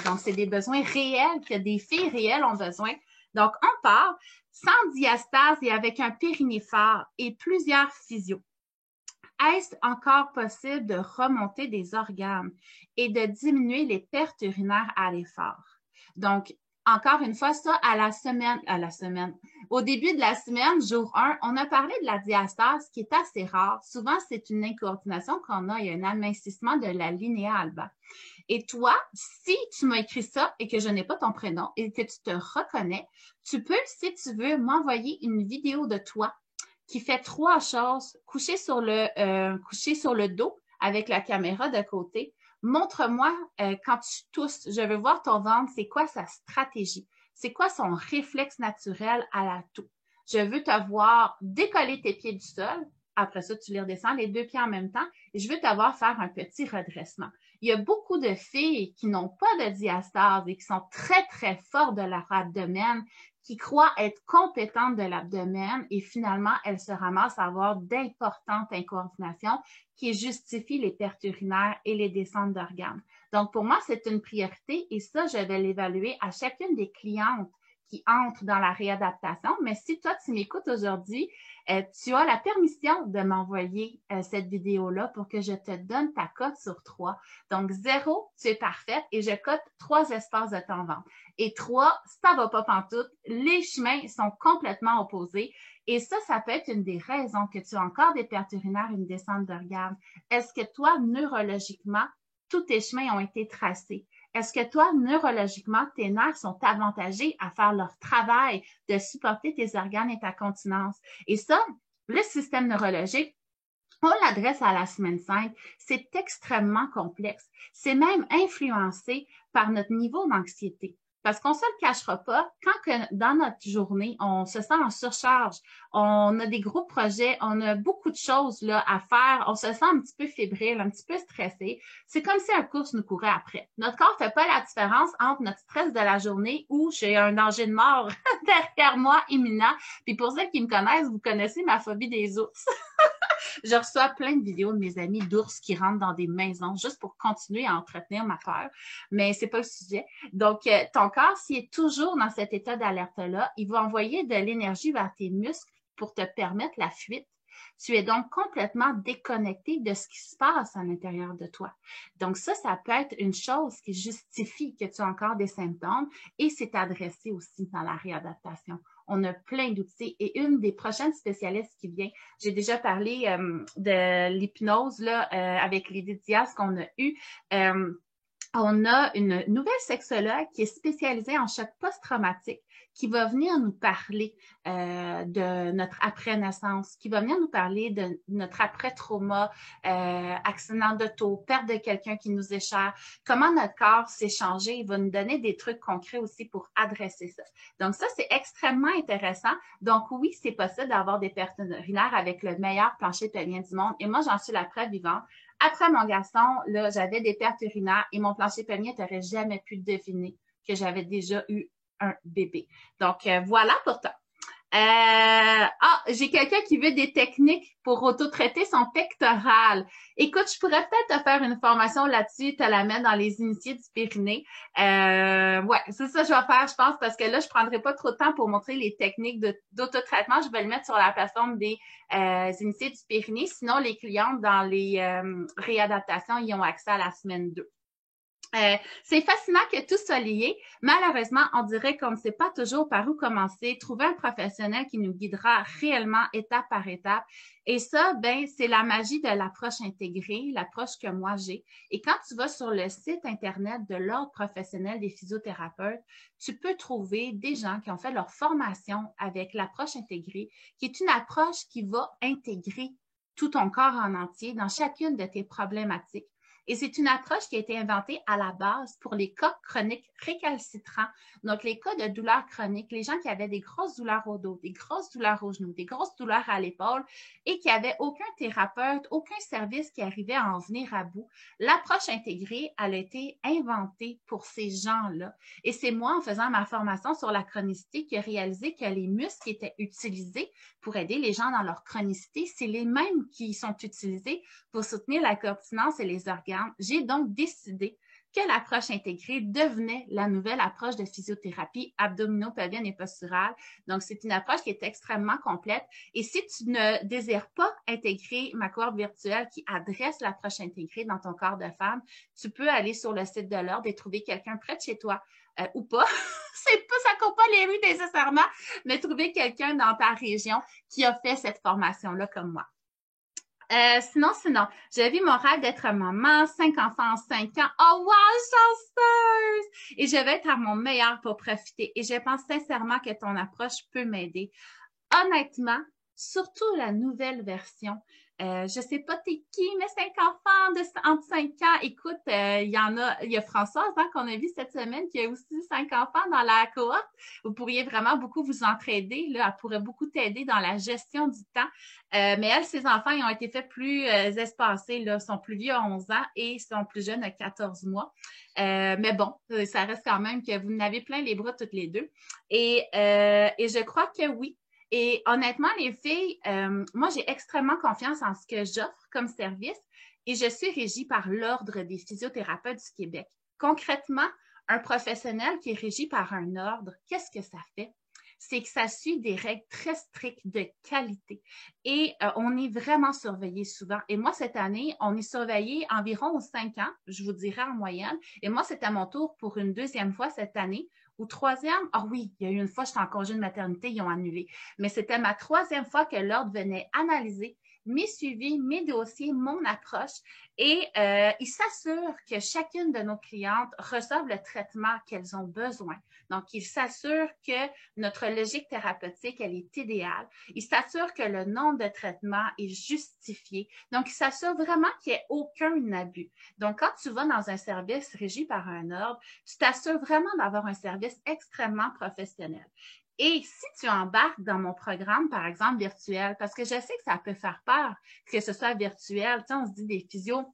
Donc, c'est des besoins réels que des filles réelles ont besoin. Donc, on part sans diastase et avec un périnéphore et plusieurs physios. Est-ce encore possible de remonter des organes et de diminuer les pertes urinaires à l'effort? Donc, encore une fois, ça, à la semaine, au début de la semaine, jour 1, on a parlé de la diastase qui est assez rare. Souvent, c'est une incoordination qu'on a, il y a un amincissement de la linéa alba. Et toi, si tu m'as écrit ça et que je n'ai pas ton prénom et que tu te reconnais, tu peux, si tu veux, m'envoyer une vidéo de toi qui fait 3 choses. Coucher sur le dos avec la caméra de côté. Montre-moi quand tu tousses. Je veux voir ton ventre. C'est quoi sa stratégie? C'est quoi son réflexe naturel à la toux? Je veux te voir décoller tes pieds du sol. Après ça, tu les redescends les 2 pieds en même temps. Et je veux te voir faire un petit redressement. Il y a beaucoup de filles qui n'ont pas de diastase et qui sont très, très fortes de leur abdomen, qui croient être compétentes de l'abdomen et finalement, elles se ramassent à avoir d'importantes incoordinations qui justifient les pertes urinaires et les descentes d'organes. Donc, pour moi, c'est une priorité et ça, je vais l'évaluer à chacune des clientes qui entrent dans la réadaptation. Mais si toi, tu m'écoutes aujourd'hui, tu as la permission de m'envoyer cette vidéo-là pour que je te donne ta cote sur 3. Donc, 0, tu es parfaite et je cote 3 espaces de ton ventre. Et 3, ça va pas pantoute. Les chemins sont complètement opposés. Et ça peut être une des raisons que tu as encore des pertes urinaires, une descente d'organes. Est-ce que toi, neurologiquement, tous tes chemins ont été tracés? Est-ce que toi, neurologiquement, tes nerfs sont avantagés à faire leur travail de supporter tes organes et ta continence? Et ça, le système neurologique, on l'adresse à la semaine 5. C'est extrêmement complexe. C'est même influencé par notre niveau d'anxiété. Parce qu'on ne se le cachera pas, quand que dans notre journée, on se sent en surcharge, on a des gros projets, on a beaucoup de choses là, à faire, on se sent un petit peu fébrile, un petit peu stressé, c'est comme si un course nous courait après. Notre corps ne fait pas la différence entre notre stress de la journée où j'ai un danger de mort derrière moi imminent. Puis pour ceux qui me connaissent, vous connaissez ma phobie des ours. Je reçois plein de vidéos de mes amis d'ours qui rentrent dans des maisons juste pour continuer à entretenir ma peur, mais c'est pas le sujet. Donc, ton corps, s'il est toujours dans cet état d'alerte-là, il va envoyer de l'énergie vers tes muscles pour te permettre la fuite. Tu es donc complètement déconnecté de ce qui se passe à l'intérieur de toi. Donc ça peut être une chose qui justifie que tu as encore des symptômes et c'est adressé aussi dans la réadaptation. On a plein d'outils et une des prochaines spécialistes qui vient, j'ai déjà parlé de l'hypnose là, avec Lydie Diaz qu'on a eu. On a une nouvelle sexologue qui est spécialisée en choc post-traumatique qui va venir nous parler de notre après-naissance, qui va venir nous parler de notre après-trauma, accident d'auto, perte de quelqu'un qui nous est cher, comment notre corps s'est changé. Il va nous donner des trucs concrets aussi pour adresser ça. Donc ça, c'est extrêmement intéressant. Donc oui, c'est possible d'avoir des pertes urinaires avec le meilleur plancher pelvien du monde. Et moi, j'en suis la preuve vivante. Après mon garçon, là, j'avais des pertes urinaires et mon plancher pelvien, tu n'aurais jamais pu deviner que j'avais déjà eu un bébé. Donc, voilà pour toi. j'ai quelqu'un qui veut des techniques pour auto-traiter son pectoral. Écoute, je pourrais peut-être te faire une formation là-dessus, te la mettre dans les initiés du périnée. Ouais, c'est ça que je vais faire, je pense, parce que là, je prendrai pas trop de temps pour montrer les techniques d'auto-traitement. Je vais le mettre sur la plateforme des initiés du périnée. Sinon, les clientes dans les réadaptations, ils ont accès à la semaine 2. C'est fascinant que tout soit lié. Malheureusement, on dirait qu'on ne sait pas toujours par où commencer. Trouver un professionnel qui nous guidera réellement étape par étape. Et ça, ben, c'est la magie de l'approche intégrée, l'approche que moi j'ai. Et quand tu vas sur le site Internet de l'Ordre professionnel des physiothérapeutes, tu peux trouver des gens qui ont fait leur formation avec l'approche intégrée, qui est une approche qui va intégrer tout ton corps en entier dans chacune de tes problématiques. Et c'est une approche qui a été inventée à la base pour les cas chroniques récalcitrants. Donc, les cas de douleurs chroniques, les gens qui avaient des grosses douleurs au dos, des grosses douleurs aux genoux, des grosses douleurs à l'épaule et qui n'avaient aucun thérapeute, aucun service qui arrivait à en venir à bout. L'approche intégrée, elle a été inventée pour ces gens-là. Et c'est moi, en faisant ma formation sur la chronicité, qui ai réalisé que les muscles qui étaient utilisés pour aider les gens dans leur chronicité, c'est les mêmes qui sont utilisés pour soutenir la continence et les organes. J'ai donc décidé que l'approche intégrée devenait la nouvelle approche de physiothérapie abdominopelvienne et posturale. Donc, c'est une approche qui est extrêmement complète. Et si tu ne désires pas intégrer ma cohorte virtuelle qui adresse l'approche intégrée dans ton corps de femme, tu peux aller sur le site de l'Ordre et trouver quelqu'un près de chez toi ou pas. Ça court pas les rues nécessairement, mais trouver quelqu'un dans ta région qui a fait cette formation-là comme moi. Sinon, j'ai vu mon rêve d'être maman, 5 enfants en 5 ans. Oh, wow, chanceuse! Et je vais être à mon meilleur pour profiter. Et je pense sincèrement que ton approche peut m'aider. Honnêtement, surtout la nouvelle version. Je sais pas t'es qui, mais 5 enfants entre 5 ans. Écoute, il y a Françoise qu'on a vu cette semaine qui a aussi 5 enfants dans la cohorte. Vous pourriez vraiment beaucoup vous entraider. Là, elle pourrait beaucoup t'aider dans la gestion du temps. Mais elle, ses enfants, ils ont été faits plus espacés. Là, sont plus vieux à 11 ans et sont plus jeunes à 14 mois. Mais bon, ça reste quand même que vous en avez plein les bras toutes les deux. Et je crois que oui. Et honnêtement, les filles, moi, j'ai extrêmement confiance en ce que j'offre comme service et je suis régie par l'Ordre des physiothérapeutes du Québec. Concrètement, un professionnel qui est régi par un ordre, qu'est-ce que ça fait? C'est que ça suit des règles très strictes de qualité. Et on est vraiment surveillé souvent. Et moi, cette année, on est surveillé environ aux 5 ans, je vous dirais en moyenne. Et moi, c'est à mon tour pour une deuxième fois cette année. Ou troisième, oui, il y a eu une fois, j'étais en congé de maternité, ils ont annulé. Mais c'était ma troisième fois que l'Ordre venait analyser mes suivis, mes dossiers, mon approche et il s'assure que chacune de nos clientes reçoive le traitement qu'elles ont besoin. Donc, il s'assure que notre logique thérapeutique, elle est idéale. Il s'assure que le nombre de traitements est justifié. Donc, il s'assure vraiment qu'il n'y ait aucun abus. Donc, quand tu vas dans un service régi par un ordre, tu t'assures vraiment d'avoir un service extrêmement professionnel. Et si tu embarques dans mon programme, par exemple, virtuel, parce que je sais que ça peut faire peur que ce soit virtuel, tu sais, on se dit des physios,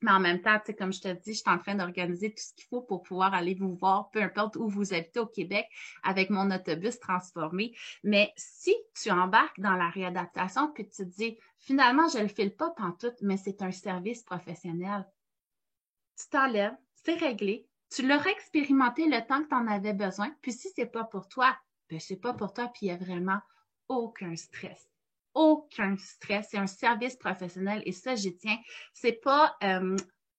mais en même temps, tu sais, comme je te dis, je suis en train d'organiser tout ce qu'il faut pour pouvoir aller vous voir, peu importe où vous habitez au Québec, avec mon autobus transformé. Mais si tu embarques dans la réadaptation, puis tu te dis, finalement, je ne le file pas pantoute, mais c'est un service professionnel, tu t'enlèves, c'est réglé, tu l'auras expérimenté le temps que tu en avais besoin, puis si c'est pas pour toi, ben c'est pas pour toi, puis il n'y a vraiment aucun stress. Aucun stress. C'est un service professionnel et ça, j'y tiens. C'est pas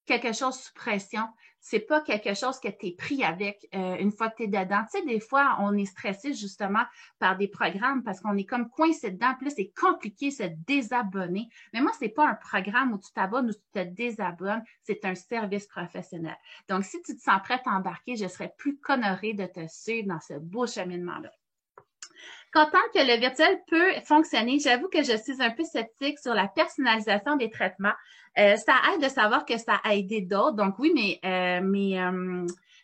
quelque chose sous pression. C'est pas quelque chose que tu es pris avec une fois que tu es dedans. Tu sais, des fois, on est stressé justement par des programmes parce qu'on est comme coincé dedans. Puis là, c'est compliqué de se désabonner. Mais moi, c'est pas un programme où tu t'abonnes ou tu te désabonnes. C'est un service professionnel. Donc, si tu te sens prête à embarquer, je serais plus qu'honorée de te suivre dans ce beau cheminement-là. Contente que le virtuel peut fonctionner. J'avoue que je suis un peu sceptique sur la personnalisation des traitements. Ça aide de savoir que ça a aidé d'autres. Donc oui,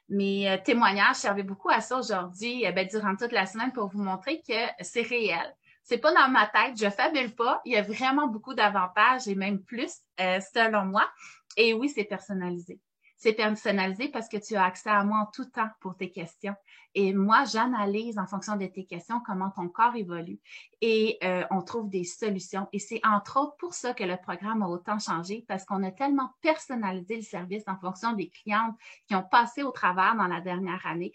mes témoignages servaient beaucoup à ça aujourd'hui, durant toute la semaine pour vous montrer que c'est réel. C'est pas dans ma tête, je fabule pas. Il y a vraiment beaucoup d'avantages et même plus, selon moi. Et oui, c'est personnalisé. C'est personnalisé parce que tu as accès à moi en tout temps pour tes questions. Et moi, j'analyse en fonction de tes questions comment ton corps évolue et on trouve des solutions. Et c'est entre autres pour ça que le programme a autant changé parce qu'on a tellement personnalisé le service en fonction des clientes qui ont passé au travers dans la dernière année.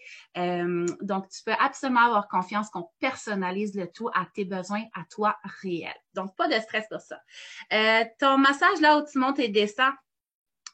Donc, tu peux absolument avoir confiance qu'on personnalise le tout à tes besoins, à toi réels. Donc, pas de stress pour ça. Ton massage là où tu montes et descends,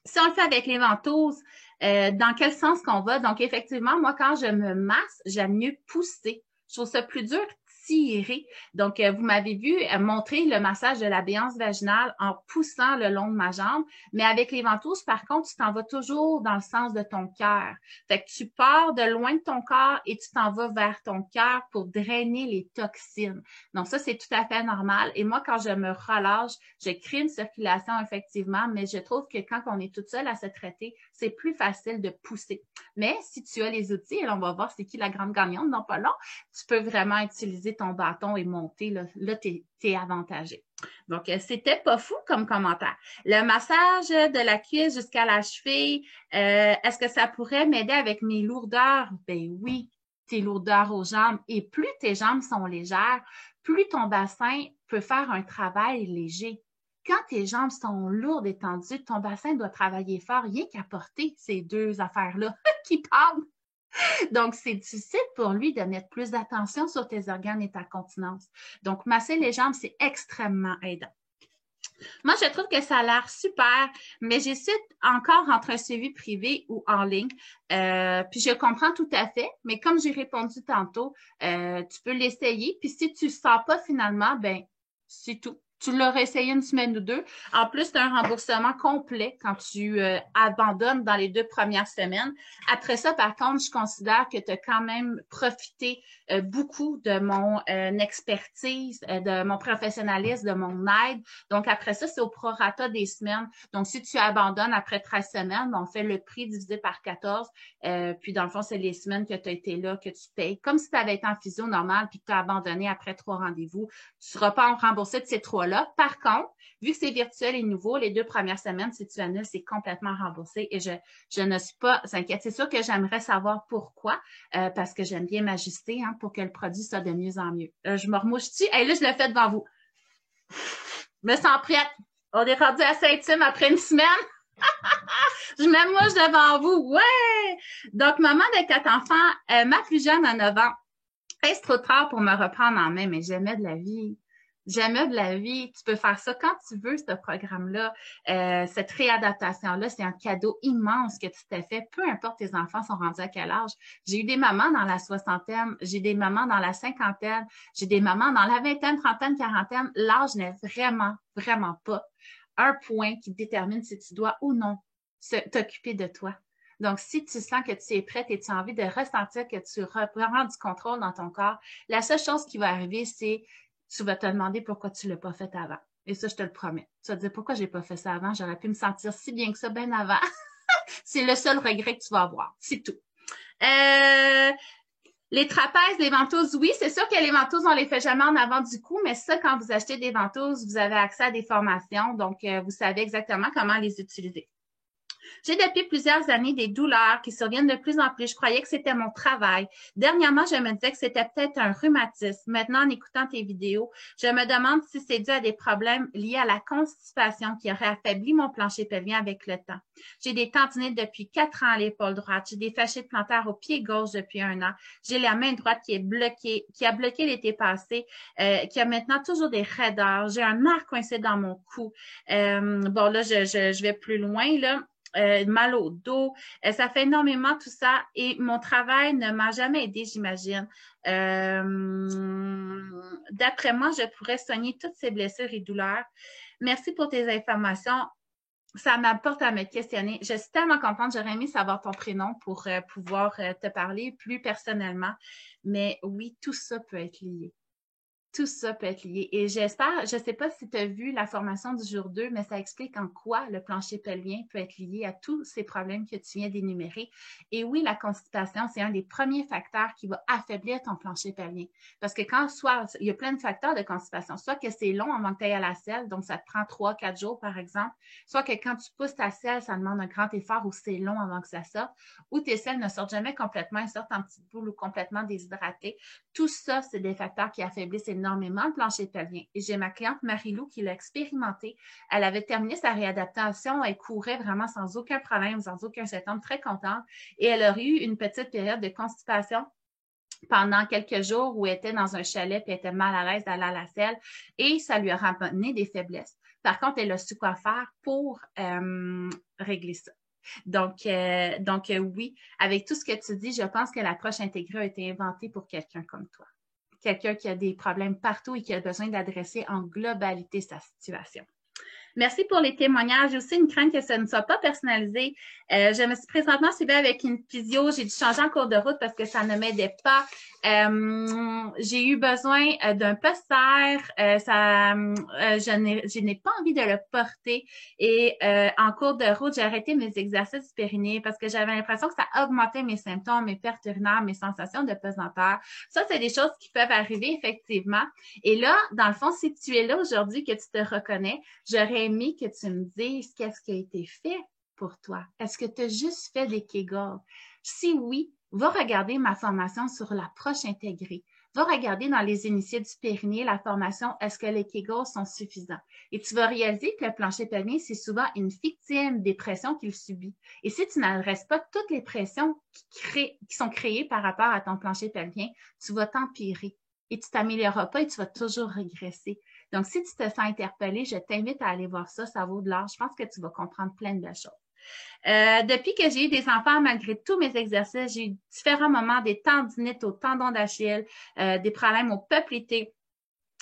si on le fait avec les ventouses, dans quel sens qu'on va? Donc, effectivement, moi, quand je me masse, j'aime mieux pousser. Je trouve ça plus dur tirer. Donc, vous m'avez vu montrer le massage de la béance vaginale en poussant le long de ma jambe. Mais avec les ventouses, par contre, tu t'en vas toujours dans le sens de ton cœur. Fait que tu pars de loin de ton corps et tu t'en vas vers ton cœur pour drainer les toxines. Donc, ça, c'est tout à fait normal. Et moi, quand je me relâche, je crée une circulation, effectivement, mais je trouve que quand on est toute seule à se traiter, c'est plus facile de pousser. Mais si tu as les outils, et là, on va voir c'est qui la grande gagnante dans pas long, tu peux vraiment utiliser ton bâton et monter. Là tu es avantagé. Donc, c'était pas fou comme commentaire. Le massage de la cuisse jusqu'à la cheville, est-ce que ça pourrait m'aider avec mes lourdeurs? Ben oui, tes lourdeurs aux jambes. Et plus tes jambes sont légères, plus ton bassin peut faire un travail léger. Quand tes jambes sont lourdes et tendues, ton bassin doit travailler fort, rien qu'à porter ces deux affaires-là qui parlent. Donc, c'est difficile pour lui de mettre plus d'attention sur tes organes et ta continence. Donc, masser les jambes, c'est extrêmement aidant. Moi, je trouve que ça a l'air super, mais j'hésite encore entre un suivi privé ou en ligne. Puis je comprends tout à fait, mais comme j'ai répondu tantôt, tu peux l'essayer. Puis si tu ne sens pas finalement, ben c'est tout. Tu l'auras essayé une semaine ou deux. En plus, tu as un remboursement complet quand tu abandonnes dans les 2 premières semaines. Après ça, par contre, je considère que tu as quand même profité beaucoup de mon expertise, de mon professionnalisme, de mon aide. Donc, après ça, c'est au prorata des semaines. Donc, si tu abandonnes après 13 semaines, on fait le prix divisé par 14. Puis, dans le fond, c'est les semaines que tu as été là que tu payes. Comme si tu avais été en physio normal puis que tu as abandonné après 3 rendez-vous. Tu ne seras pas remboursé de ces 3-là. Par contre, vu que c'est virtuel et nouveau, les 2 premières semaines, si tu annules, c'est complètement remboursé et je ne suis pas inquiète. C'est sûr que j'aimerais savoir pourquoi, parce que j'aime bien m'ajuster pour que le produit soit de mieux en mieux. Je me remouche-tu? Hey, là, je le fais devant vous. Je me sens prête. On est rendu à Saint-Tim après une semaine. Je me mouche devant vous. Ouais! Donc, maman de 4 enfants, ma plus jeune a 9 ans. Hey, c'est trop tard pour me reprendre en main, mais j'aimais de la vie. Jamais de la vie. Tu peux faire ça quand tu veux, ce programme-là. Cette réadaptation-là, c'est un cadeau immense que tu t'es fait, peu importe tes enfants sont rendus à quel âge. J'ai eu des mamans dans la soixantaine, j'ai des mamans dans la cinquantaine, j'ai des mamans dans la vingtaine, trentaine, quarantaine. L'âge n'est vraiment, vraiment pas un point qui détermine si tu dois ou non t'occuper de toi. Donc, si tu sens que tu es prête et tu as envie de ressentir que tu reprends du contrôle dans ton corps, la seule chose qui va arriver, c'est tu vas te demander pourquoi tu ne l'as pas fait avant. Et ça, je te le promets. Tu vas te dire pourquoi je n'ai pas fait ça avant. J'aurais pu me sentir si bien que ça bien avant. C'est le seul regret que tu vas avoir. C'est tout. Les trapèzes, les ventouses, oui, c'est sûr que les ventouses, on les fait jamais en avant du cou, mais ça, quand vous achetez des ventouses, vous avez accès à des formations. Donc, vous savez exactement comment les utiliser. J'ai depuis plusieurs années des douleurs qui surviennent de plus en plus. Je croyais que c'était mon travail. Dernièrement, je me disais que c'était peut-être un rhumatisme. Maintenant, en écoutant tes vidéos, je me demande si c'est dû à des problèmes liés à la constipation qui aurait affaibli mon plancher pelvien avec le temps. J'ai des tendinites depuis 4 ans à l'épaule droite. J'ai des fasciites plantaires au pied gauche depuis 1 an. J'ai la main droite qui est bloquée, qui a bloqué l'été passé, qui a maintenant toujours des raideurs. J'ai un nerf coincé dans mon cou. Bon, là, je vais plus loin, là. Mal au dos. Ça fait énormément tout ça et mon travail ne m'a jamais aidé, j'imagine. D'après moi, je pourrais soigner toutes ces blessures et douleurs. Merci pour tes informations. Ça m'apporte à me questionner. Je suis tellement contente. J'aurais aimé savoir ton prénom pour pouvoir te parler plus personnellement. Mais oui, tout ça peut être lié. tout ça peut être lié. Et j'espère, je ne sais pas si tu as vu la formation du jour 2, mais ça explique en quoi le plancher pelvien peut être lié à tous ces problèmes que tu viens d'énumérer. Et oui, la constipation, c'est un des premiers facteurs qui va affaiblir ton plancher pelvien. Parce que soit, il y a plein de facteurs de constipation, soit que c'est long avant que tu ailles à la selle, donc ça te prend 3-4 jours, par exemple, soit que quand tu pousses ta selle, ça demande un grand effort ou c'est long avant que ça sorte, ou tes selles ne sortent jamais complètement, elles sortent en petites boules ou complètement déshydratées. Tout ça, c'est des facteurs qui affaiblissent énormément le plancher pelvien. Et j'ai ma cliente Marie-Lou qui l'a expérimenté. Elle avait terminé sa réadaptation, elle courait vraiment sans aucun problème, sans aucun symptôme, très contente. Et elle a eu une petite période de constipation pendant quelques jours où elle était dans un chalet et elle était mal à l'aise d'aller à la selle et ça lui a ramené des faiblesses. Par contre, elle a su quoi faire pour régler ça. Donc, oui, avec tout ce que tu dis, je pense que l'approche intégrée a été inventée pour quelqu'un comme toi. Quelqu'un qui a des problèmes partout et qui a besoin d'adresser en globalité sa situation. Merci pour les témoignages. J'ai aussi une crainte que ça ne soit pas personnalisé. Je me suis présentement suivie avec une physio. J'ai dû changer en cours de route parce que ça ne m'aidait pas. J'ai eu besoin d'un poster. Je n'ai pas envie de le porter. Et en cours de route, j'ai arrêté mes exercices du périnée parce que j'avais l'impression que ça augmentait mes symptômes, mes pertes urinaires, mes sensations de pesanteur. Ça, c'est des choses qui peuvent arriver effectivement. Et là, dans le fond, si tu es là aujourd'hui, que tu te reconnais, j'aurais aimé que tu me dises qu'est-ce qui a été fait pour toi. Est-ce que tu as juste fait des Kegels? Si oui, va regarder ma formation sur l'approche intégrée. Va regarder dans les initiés du périnée la formation « Est-ce que les Kegels sont suffisants? » Et tu vas réaliser que le plancher pelvien, c'est souvent une victime des pressions qu'il subit. Et si tu n'adresses pas toutes les pressions qui sont créées par rapport à ton plancher pelvien, tu vas t'empirer et tu ne t'amélioreras pas et tu vas toujours régresser. Donc, si tu te sens interpellé, je t'invite à aller voir ça, ça vaut de l'or. Je pense que tu vas comprendre plein de choses. Depuis que j'ai eu des enfants, malgré tous mes exercices, j'ai eu différents moments, des tendinites au tendon d'Achille, des problèmes au poplité,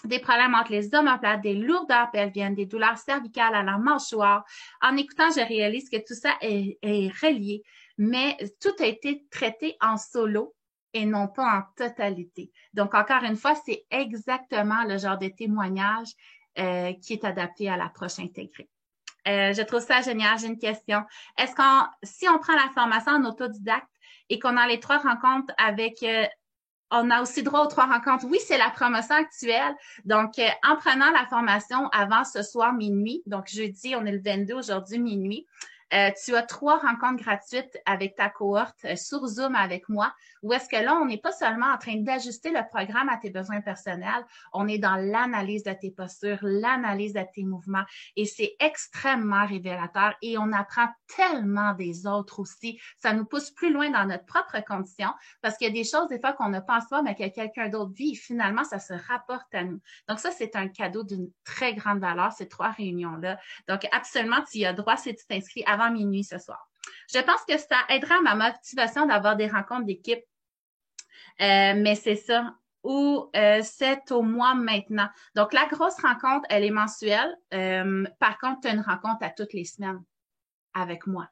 des problèmes entre les omoplates, des lourdeurs pelviennes, des douleurs cervicales à la mâchoire. En écoutant, je réalise que tout ça est relié, mais tout a été traité en solo et non pas en totalité. Donc, encore une fois, c'est exactement le genre de témoignage qui est adapté à l'approche intégrée. Je trouve ça génial. J'ai une question. Si on prend la formation en autodidacte et qu'on a les 3 rencontres avec, on a aussi droit aux 3 rencontres. Oui, c'est la promotion actuelle. Donc, en prenant la formation avant ce soir minuit, donc jeudi, on est le 22, aujourd'hui minuit, tu as 3 rencontres gratuites avec ta cohorte sur Zoom avec moi, où est-ce que là, on n'est pas seulement en train d'ajuster le programme à tes besoins personnels, on est dans l'analyse de tes postures, l'analyse de tes mouvements, et c'est extrêmement révélateur et on apprend tellement des autres aussi. Ça nous pousse plus loin dans notre propre condition parce qu'il y a des choses des fois qu'on ne pense pas, mais que quelqu'un d'autre vit et finalement, ça se rapporte à nous. Donc ça, c'est un cadeau d'une très grande valeur, ces 3 réunions-là. Donc absolument, tu y as droit si tu t'inscris avant minuit ce soir. Je pense que ça aidera à ma motivation d'avoir des rencontres d'équipe. Mais c'est ça. Ou c'est au mois maintenant. Donc, la grosse rencontre, elle est mensuelle. Par contre, tu as une rencontre à toutes les semaines avec moi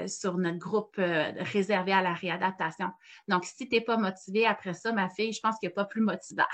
sur notre groupe réservé à la réadaptation. Donc, si tu n'es pas motivée après ça, ma fille, je pense qu'il n'y a pas plus motivant.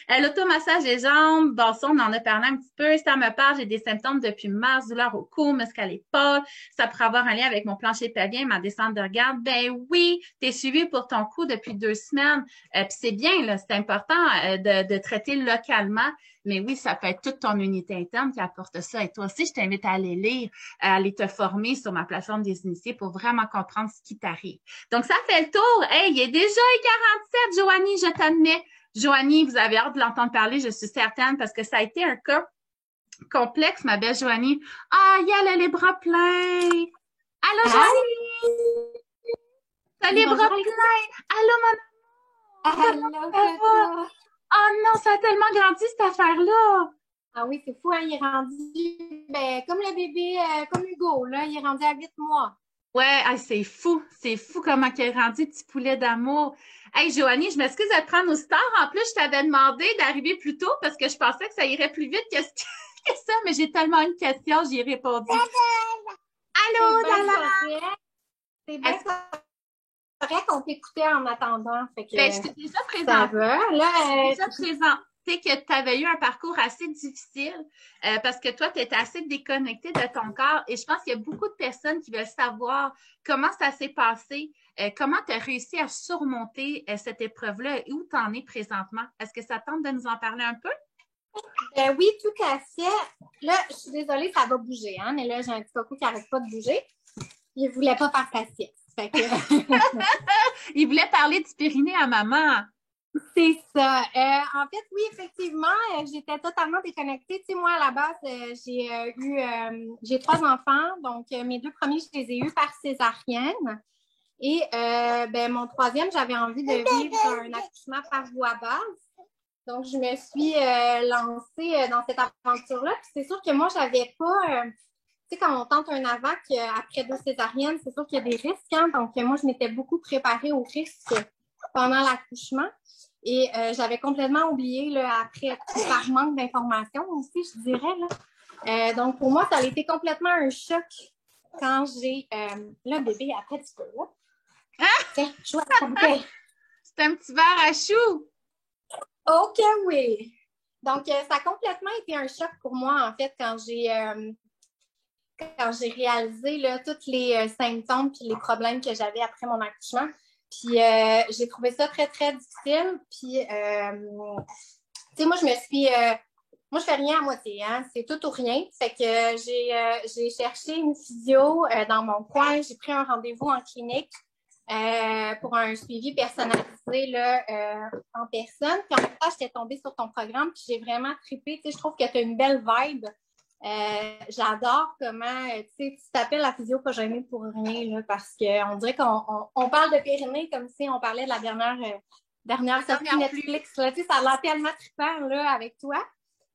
L'automassage des jambes, bon, ça, on en a parlé un petit peu. Ça me parle, j'ai des symptômes depuis mars, douleur au cou, muscle à l'épaule. Ça pourrait avoir un lien avec mon plancher pelvien, ma descente de garde. Ben oui, tu es suivi pour ton cou depuis 2 semaines. Puis c'est bien, là, c'est important de traiter localement. Mais oui, ça peut être toute ton unité interne qui apporte ça. Et toi aussi, je t'invite à aller lire, à aller te former sur ma plateforme des initiés pour vraiment comprendre ce qui t'arrive. Donc, ça fait le tour. Hey, il est déjà 47, Joanie, je t'admets. Joanie, vous avez hâte de l'entendre parler, je suis certaine, parce que ça a été un cas complexe, ma belle Joanie. Ah, elle a les bras pleins. Allô, Joanie? T'as les bras pleins. Allô, mon amour. Allô, oh non, ça a tellement grandi, cette affaire-là. Ah oui, c'est fou, hein? Il est rendu, comme le bébé, comme Hugo, là, il est rendu à 8 mois. Ouais, c'est fou comment il est rendu, petit poulet d'amour. Hey, Joanie, je m'excuse de te prendre au star. En plus, je t'avais demandé d'arriver plus tôt parce que je pensais que ça irait plus vite que ça, mais j'ai tellement une question, j'y ai répondu. Allô, Dala! C'est bien correct, on t'écoutait en attendant. Fait que, Ben, je t'ai déjà ça présenté. va. Là, Je t'ai déjà présenté que tu avais eu un parcours assez difficile parce que toi, tu étais assez déconnecté de ton corps. Et je pense qu'il y a beaucoup de personnes qui veulent savoir comment ça s'est passé, comment tu as réussi à surmonter cette épreuve-là et où tu en es présentement. Est-ce que ça tente de nous en parler un peu? oui, tout à fait. Là, je suis désolée, ça va bouger, hein, mais là, j'ai un petit coco qui n'arrête pas de bouger. Il ne voulait pas faire sa sieste. Fait que... Il voulait parler du Pyrénées à maman. C'est ça. En fait, oui, effectivement, j'étais totalement déconnectée. Tu sais, moi, à la base, j'ai 3 enfants. Donc, mes 2 premiers, je les ai eus par césarienne. Et ben, mon 3e, j'avais envie de vivre un accouchement par voie basse. Donc, je me suis lancée dans cette aventure-là. Puis c'est sûr que moi, j'avais pas... tu sais, quand on tente un AVAC après 2 césariennes, c'est sûr qu'il y a des risques. Hein? Donc, moi, je m'étais beaucoup préparée aux risques pendant l'accouchement. Et j'avais complètement oublié, là, après, par manque d'informations aussi, je dirais. Là. Donc, pour moi, ça a été complètement un choc quand j'ai... là, bébé, après, tu peux, là. Tiens, joue avec ta bouteille. C'est un petit verre à choux. OK, oui. Donc, ça a complètement été un choc pour moi, en fait, quand j'ai réalisé là, tous les symptômes et les problèmes que j'avais après mon accouchement. Puis, j'ai trouvé ça très, très difficile. Puis, tu sais, moi, moi, je fais rien à moitié, hein. C'est tout ou rien. Fait que j'ai cherché une physio dans mon coin. J'ai pris un rendez-vous en clinique pour un suivi personnalisé là, en personne. Puis en même temps, j'étais tombée sur ton programme puis j'ai vraiment trippé. Tu sais, je trouve que tu as une belle vibe. J'adore comment, tu sais, tu t'appelles la physio pas gênée pour rien, là, parce qu'on dirait qu'on parle de Pyrénées comme si on parlait de la dernière sortie Netflix. Là, tu sais, ça a l'air tellement trippant là, avec toi.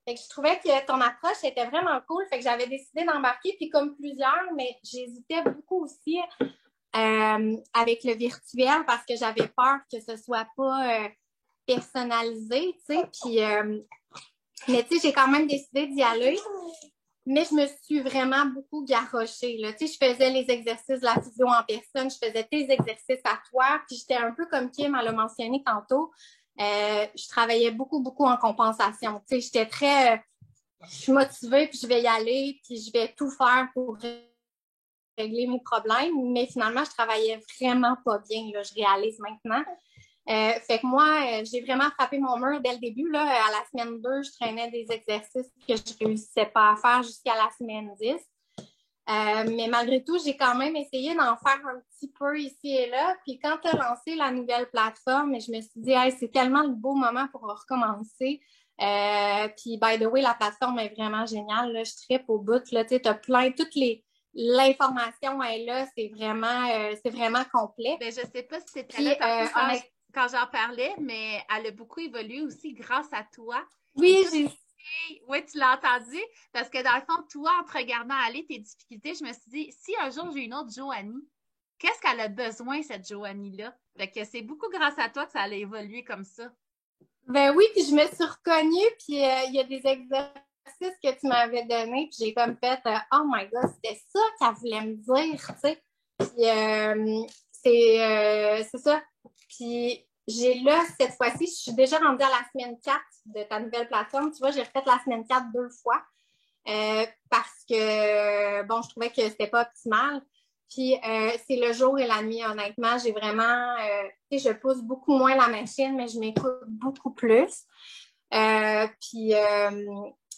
Fait que je trouvais que ton approche était vraiment cool. Fait que j'avais décidé d'embarquer, puis comme plusieurs, mais j'hésitais beaucoup aussi avec le virtuel parce que j'avais peur que ce soit pas personnalisé, tu sais. Puis, mais tu sais, j'ai quand même décidé d'y aller. Mais je me suis vraiment beaucoup garrochée. Là. Tu sais, je faisais les exercices de la physio en personne, je faisais tes exercices à toi, puis j'étais un peu comme Kim, elle l'a mentionné tantôt. Je travaillais beaucoup, beaucoup en compensation. Tu sais, j'étais très... je suis motivée, puis je vais y aller, puis je vais tout faire pour régler mes problèmes. Mais finalement, je travaillais vraiment pas bien, là, je réalise maintenant. Fait que moi, j'ai vraiment frappé mon mur dès le début. Là, à la semaine 2, je traînais des exercices que je ne réussissais pas à faire jusqu'à la semaine 10. Mais malgré tout, j'ai quand même essayé d'en faire un petit peu ici et là. Puis quand tu as lancé la nouvelle plateforme, je me suis dit, hey, c'est tellement le beau moment pour recommencer. Puis, by the way, la plateforme est vraiment géniale. Là. Je trippe au bout. Tu as plein, l'information est là. C'est vraiment complet. Ben, je ne sais pas si c'était là tantôt quand j'en parlais, mais elle a beaucoup évolué aussi grâce à toi. Oui, oui, tu l'as entendu. Parce que dans le fond, toi, en te regardant aller tes difficultés, je me suis dit, si un jour j'ai une autre Joanie, qu'est-ce qu'elle a besoin, cette Joanie-là? Fait que c'est beaucoup grâce à toi que ça a évolué comme ça. Ben oui, puis je me suis reconnue, puis il y a des exercices que tu m'avais donnés, puis j'ai comme fait oh my God, c'était ça qu'elle voulait me dire, tu sais. Puis c'est ça. Puis j'ai là, cette fois-ci, je suis déjà rendue à la semaine 4 de ta nouvelle plateforme. Tu vois, j'ai refait la semaine 4 2 fois parce que, bon, je trouvais que c'était pas optimal. Puis c'est le jour et la nuit, honnêtement. J'ai vraiment, tu sais, je pousse beaucoup moins la machine, mais je m'écoute beaucoup plus. Puis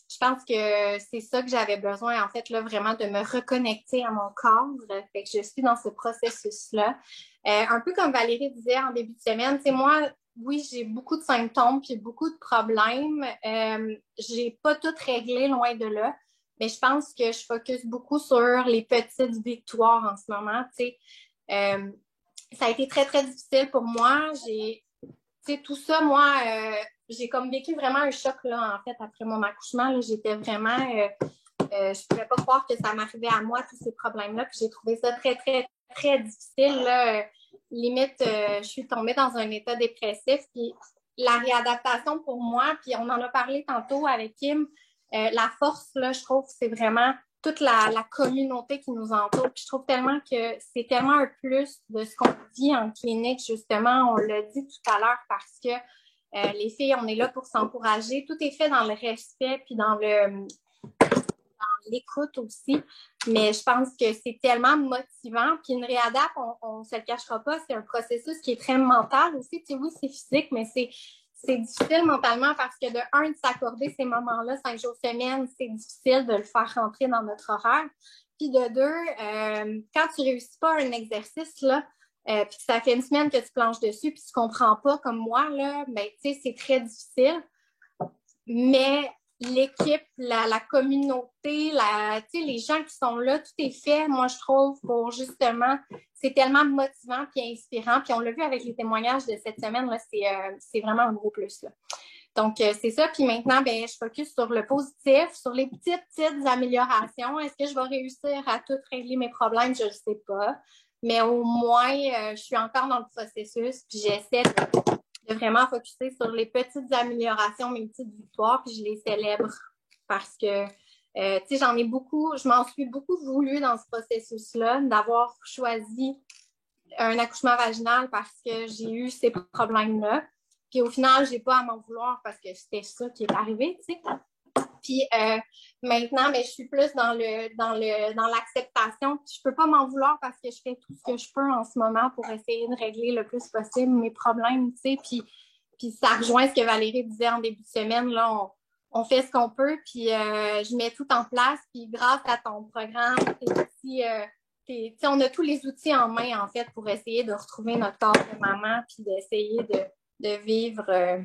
je pense que c'est ça que j'avais besoin, en fait, là, vraiment de me reconnecter à mon corps. Fait que je suis dans ce processus-là. Un peu comme Valérie disait en début de semaine, tu sais, moi, oui, j'ai beaucoup de symptômes puis beaucoup de problèmes. J'ai pas tout réglé, loin de là. Mais je pense que je focus beaucoup sur les petites victoires en ce moment. Tu sais, ça a été très, très difficile pour moi. Tu sais, tout ça, moi, j'ai comme vécu vraiment un choc, là, en fait, après mon accouchement. Là, j'étais vraiment... je pouvais pas croire que ça m'arrivait à moi, tous ces problèmes-là. Puis j'ai trouvé ça très, très, très difficile. Là. Limite, je suis tombée dans un état dépressif. Puis la réadaptation pour moi, puis on en a parlé tantôt avec Kim, la force, là, je trouve, c'est vraiment toute la communauté qui nous entoure. Puis je trouve tellement que c'est tellement un plus de ce qu'on vit en clinique, justement. On l'a dit tout à l'heure parce que les filles, on est là pour s'encourager. Tout est fait dans le respect puis dans l'écoute aussi. Mais je pense que c'est tellement motivant. Puis une réadap, on ne se le cachera pas, c'est un processus qui est très mental aussi. Tu sais, oui, c'est physique, mais c'est difficile mentalement parce que de s'accorder ces moments-là 5 jours semaine, c'est difficile de le faire rentrer dans notre horaire. Puis de deux, quand tu ne réussis pas un exercice, là, puis que ça fait une semaine que tu planches dessus, puis tu ne comprends pas comme moi, là, ben, tu sais, c'est très difficile. Mais l'équipe, la communauté, les gens qui sont là, tout est fait, moi, je trouve, pour justement, c'est tellement motivant et inspirant. Puis on l'a vu avec les témoignages de cette semaine, là, c'est vraiment un gros plus. Là. Donc, c'est ça. Puis maintenant, ben, je focus sur le positif, sur les petites améliorations. Est-ce que je vais réussir à tout régler mes problèmes? Je ne sais pas. Mais au moins, je suis encore dans le processus, puis j'essaie de vraiment focuser sur les petites améliorations, mes petites victoires, puis je les célèbre parce que, tu sais, je m'en suis beaucoup voulu dans ce processus-là, d'avoir choisi un accouchement vaginal parce que j'ai eu ces problèmes-là. Puis au final, je n'ai pas à m'en vouloir parce que c'était ça qui est arrivé, tu sais. Puis maintenant, ben, je suis plus dans l'acceptation. Je ne peux pas m'en vouloir parce que je fais tout ce que je peux en ce moment pour essayer de régler le plus possible mes problèmes, tu sais. Puis ça rejoint ce que Valérie disait en début de semaine, là, on fait ce qu'on peut, puis je mets tout en place. Puis grâce à ton programme, on a tous les outils en main, en fait, pour essayer de retrouver notre corps de maman, puis d'essayer de vivre...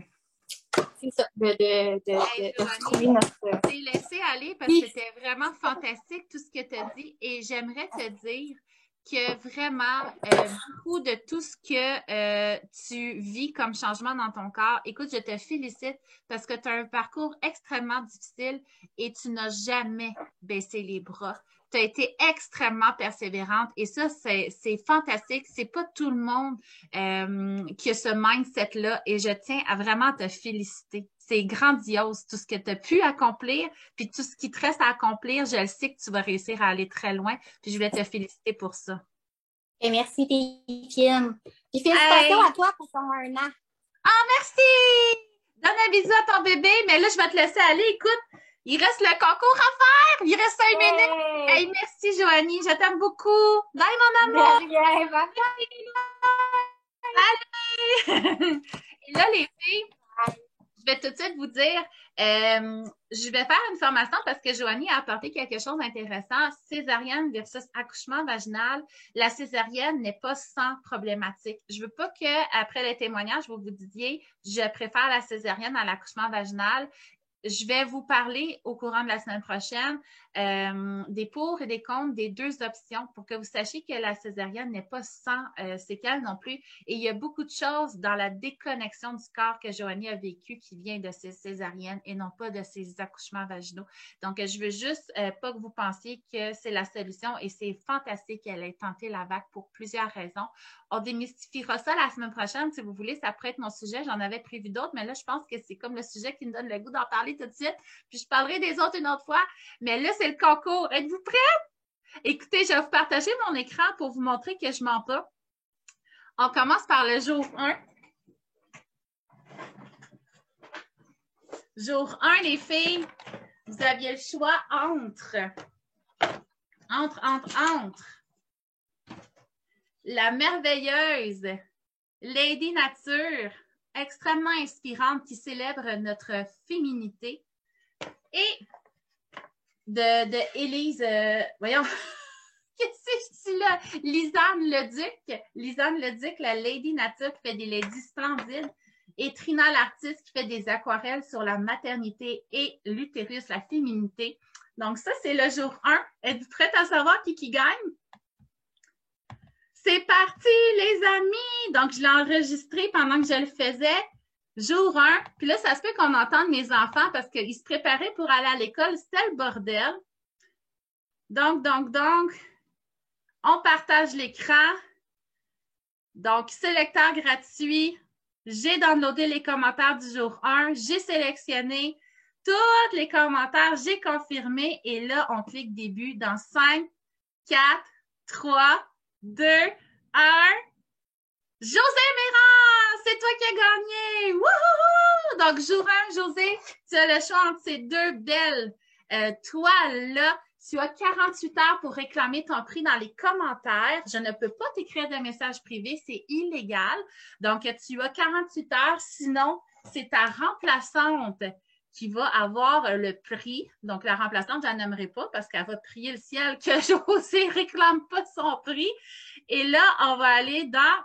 c'est ça, de retrouver notre... T'es laissé aller parce que c'était vraiment fantastique tout ce que tu as dit et j'aimerais te dire que vraiment, beaucoup de tout ce que tu vis comme changement dans ton corps, écoute, je te félicite parce que tu as un parcours extrêmement difficile et tu n'as jamais baissé les bras. Tu as été extrêmement persévérante et ça, c'est fantastique. C'est pas tout le monde qui a ce mindset-là et je tiens à vraiment te féliciter. C'est grandiose tout ce que tu as pu accomplir, puis tout ce qui te reste à accomplir, je le sais que tu vas réussir à aller très loin, puis je voulais te féliciter pour ça. Et merci, Téphine. Puis félicitations à toi pour ton 1 an. Ah, merci! Donne un bisou à ton bébé, mais là, je vais te laisser aller. Écoute, il reste le concours à faire. Il reste 5 minutes. Hey, merci, Joanie. Je t'aime beaucoup. Bye, mon amour. Bye, bye. Allez! Et là, les filles, je vais tout de suite vous dire, je vais faire une formation parce que Joanie a apporté quelque chose d'intéressant. Césarienne versus accouchement vaginal. La césarienne n'est pas sans problématique. Je veux pas que après les témoignages, vous vous disiez, je préfère la césarienne à l'accouchement vaginal. Je vais vous parler au courant de la semaine prochaine des pour et des contre des deux options pour que vous sachiez que la césarienne n'est pas sans séquelles non plus. Et il y a beaucoup de choses dans la déconnexion du corps que Joanie a vécu qui vient de ces césariennes et non pas de ces accouchements vaginaux. Donc, je veux juste pas que vous pensiez que c'est la solution et c'est fantastique qu'elle ait tenté la vague pour plusieurs raisons. On démystifiera ça la semaine prochaine, si vous voulez. Ça pourrait être mon sujet. J'en avais prévu d'autres, mais là, je pense que c'est comme le sujet qui me donne le goût d'en parler tout de suite. Puis, je parlerai des autres une autre fois. Mais là, c'est le concours. Êtes-vous prêts? Écoutez, je vais vous partager mon écran pour vous montrer que je mens pas. On commence par le jour 1. Jour 1, les filles, vous aviez le choix entre la merveilleuse Lady Nature, extrêmement inspirante, qui célèbre notre féminité, et de Élise, voyons, qu'est-ce que je dis là? Lisanne Leduc, la Lady Nature qui fait des ladies splendides, et Trina l'artiste qui fait des aquarelles sur la maternité et l'utérus, la féminité. Donc ça, c'est le jour 1. Êtes-vous prête à savoir qui gagne? C'est parti, les amis! Donc, je l'ai enregistré pendant que je le faisais. Jour 1. Puis là, ça se peut qu'on entende mes enfants parce qu'ils se préparaient pour aller à l'école. C'était le bordel. Donc, on partage l'écran. Donc, sélecteur gratuit. J'ai downloadé les commentaires du jour 1. J'ai sélectionné tous les commentaires. J'ai confirmé. Et là, on clique début dans 5, 4, 3, 2, 1. José Méran, c'est toi qui as gagné. Wouhou! Donc, jour 1, José, tu as le choix entre ces deux belles toiles-là. Tu as 48 heures pour réclamer ton prix dans les commentaires. Je ne peux pas t'écrire de messages privés, c'est illégal. Donc, tu as 48 heures. Sinon, c'est ta remplaçante qui va avoir le prix. Donc, la remplaçante, je la nommerai pas parce qu'elle va prier le ciel que José ne réclame pas son prix. Et là, on va aller dans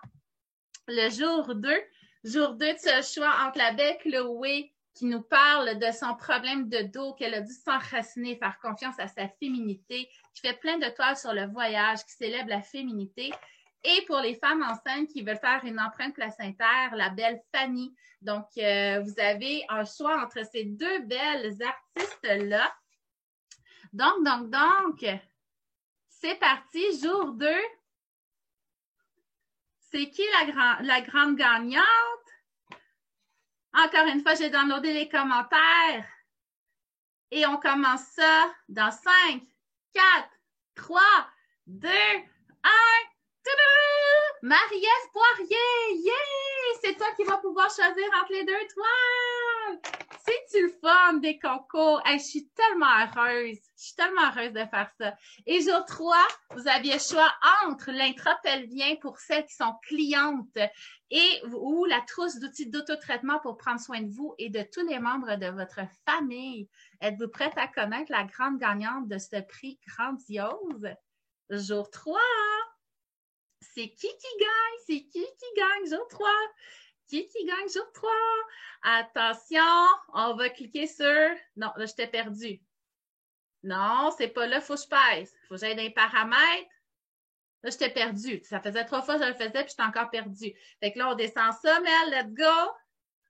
le jour 2. Jour 2, tu as le choix entre la belle Chloé qui nous parle de son problème de dos, qu'elle a dû s'enraciner, faire confiance à sa féminité, qui fait plein de toiles sur le voyage, qui célèbre la féminité. Et pour les femmes enceintes qui veulent faire une empreinte placentaire, la belle Fanny. Donc, vous avez un choix entre ces deux belles artistes-là. Donc, c'est parti, jour 2. C'est qui la grande gagnante? Encore une fois, j'ai downloadé les commentaires. Et on commence ça dans 5, 4, 3, 2, 1. Marie-Ève Poirier! Yeah! C'est toi qui vas pouvoir choisir entre les deux toiles! C'est-tu le fun des concours? Hey, je suis tellement heureuse. Je suis tellement heureuse de faire ça. Et jour 3, vous aviez le choix entre l'intrapelvien pour celles qui sont clientes ou la trousse d'outils d'autotraitement pour prendre soin de vous et de tous les membres de votre famille. Êtes-vous prête à connaître la grande gagnante de ce prix grandiose? Jour 3. C'est qui gagne? C'est qui gagne jour 3? Qui gagne jour 3? Attention, on va cliquer sur... Non, là, je t'ai perdu. Non, c'est pas là, il faut que je pèse. Il faut que j'aille dans les paramètres. Là, je t'ai perdu. Ça faisait 3 fois que je le faisais, puis je t'ai encore perdu. Fait que là, on descend ça, Mel, let's go.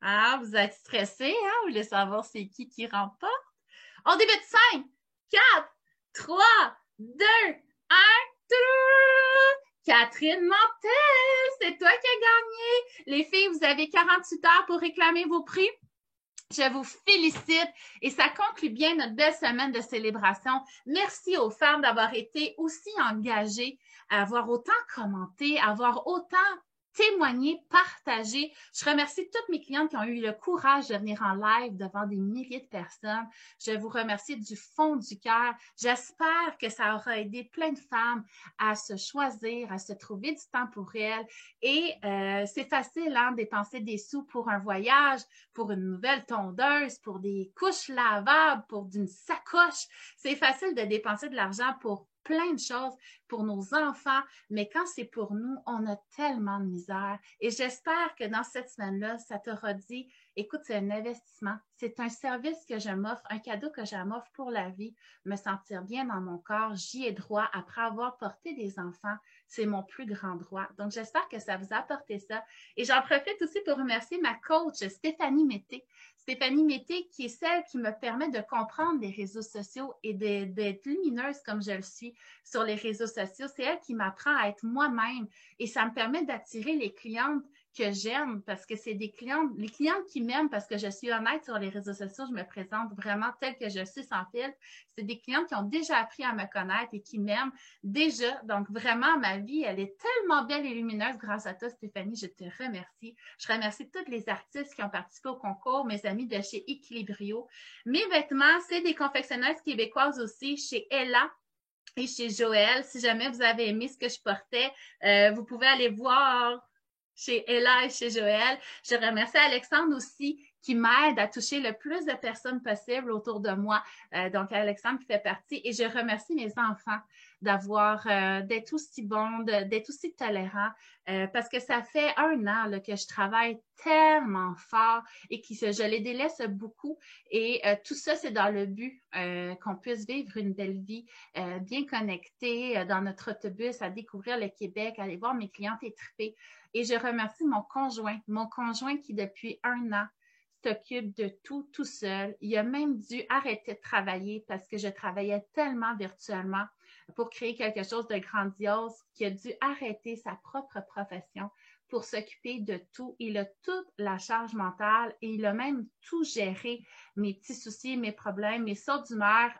Ah, vous êtes stressés, hein? Vous voulez savoir c'est qui remporte? On débute 5, 4, 3, 2, 1. Catherine Mantel, c'est toi qui as gagné. Les filles, vous avez 48 heures pour réclamer vos prix. Je vous félicite et ça conclut bien notre belle semaine de célébration. Merci aux femmes d'avoir été aussi engagées, à avoir autant commenté, à avoir autant témoigné, partagé. Je remercie toutes mes clientes qui ont eu le courage de venir en live devant des milliers de personnes. Je vous remercie du fond du cœur. J'espère que ça aura aidé plein de femmes à se choisir, à se trouver du temps pour elles. Et c'est facile, hein, dépenser des sous pour un voyage, pour une nouvelle tondeuse, pour des couches lavables, pour une sacoche. C'est facile de dépenser de l'argent pour plein de choses pour nos enfants, mais quand c'est pour nous, on a tellement de misère. Et j'espère que dans cette semaine-là, ça t'aura dit, écoute, c'est un investissement, c'est un service que je m'offre, un cadeau que je m'offre pour la vie, me sentir bien dans mon corps, j'y ai droit après avoir porté des enfants, c'est mon plus grand droit. Donc, j'espère que ça vous a apporté ça. Et j'en profite aussi pour remercier ma coach, Stéphanie Mété. Stéphanie Mété, qui est celle qui me permet de comprendre les réseaux sociaux et d'être lumineuse comme je le suis sur les réseaux sociaux. C'est elle qui m'apprend à être moi-même et ça me permet d'attirer les clientes que j'aime parce que c'est les clientes qui m'aiment parce que je suis honnête sur les réseaux sociaux, je me présente vraiment telle que je suis sans filtre. C'est des clientes qui ont déjà appris à me connaître et qui m'aiment déjà. Donc vraiment, ma vie, elle est tellement belle et lumineuse grâce à toi, Stéphanie. Je te remercie. Je remercie tous les artistes qui ont participé au concours, mes amis de chez Equilibrio. Mes vêtements, c'est des confectionneuses québécoises aussi, chez Ella et chez Joël. Si jamais vous avez aimé ce que je portais, vous pouvez aller voir chez Ella et chez Joël. Je remercie Alexandre aussi qui m'aide à toucher le plus de personnes possible autour de moi. Donc, Alexandre qui fait partie. Et je remercie mes enfants d'être aussi bons, d'être aussi tolérants, parce que ça fait 1 an là, que je travaille tellement fort et que je les délaisse beaucoup. Et tout ça, c'est dans le but qu'on puisse vivre une belle vie bien connectée dans notre autobus, à découvrir le Québec, aller voir mes clientes et triper. Et je remercie mon conjoint qui depuis 1 an s'occupe de tout seul. Il a même dû arrêter de travailler parce que je travaillais tellement virtuellement pour créer quelque chose de grandiose qu'il a dû arrêter sa propre profession pour s'occuper de tout. Il a toute la charge mentale et il a même tout géré mes petits soucis, mes problèmes, mes sauts d'humeur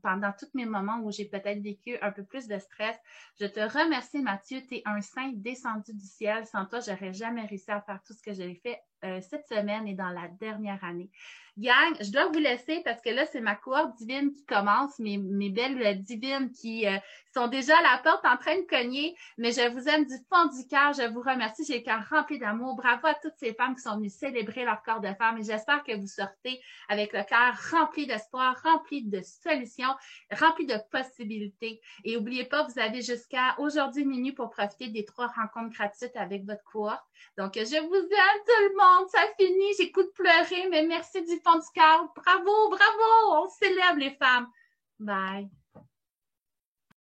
pendant tous mes moments où j'ai peut-être vécu un peu plus de stress. Je te remercie, Mathieu. Tu es un saint descendu du ciel. Sans toi, j'aurais jamais réussi à faire tout ce que j'ai fait cette semaine et dans la dernière année. Gang, je dois vous laisser parce que là, c'est ma cohorte divine qui commence, mes belles divines qui sont déjà à la porte en train de cogner, mais je vous aime du fond du cœur, je vous remercie, j'ai le cœur rempli d'amour. Bravo à toutes ces femmes qui sont venues célébrer leur corps de femme et j'espère que vous sortez avec le cœur rempli d'espoir, rempli de solutions, rempli de possibilités. Et n'oubliez pas, vous avez jusqu'à aujourd'hui minuit pour profiter des 3 rencontres gratuites avec votre cohorte. Donc, je vous aime tout le monde, ça finit, j'ai coup de pleurer, mais merci du fond du cœur. Bravo, bravo, on célèbre les femmes. Bye.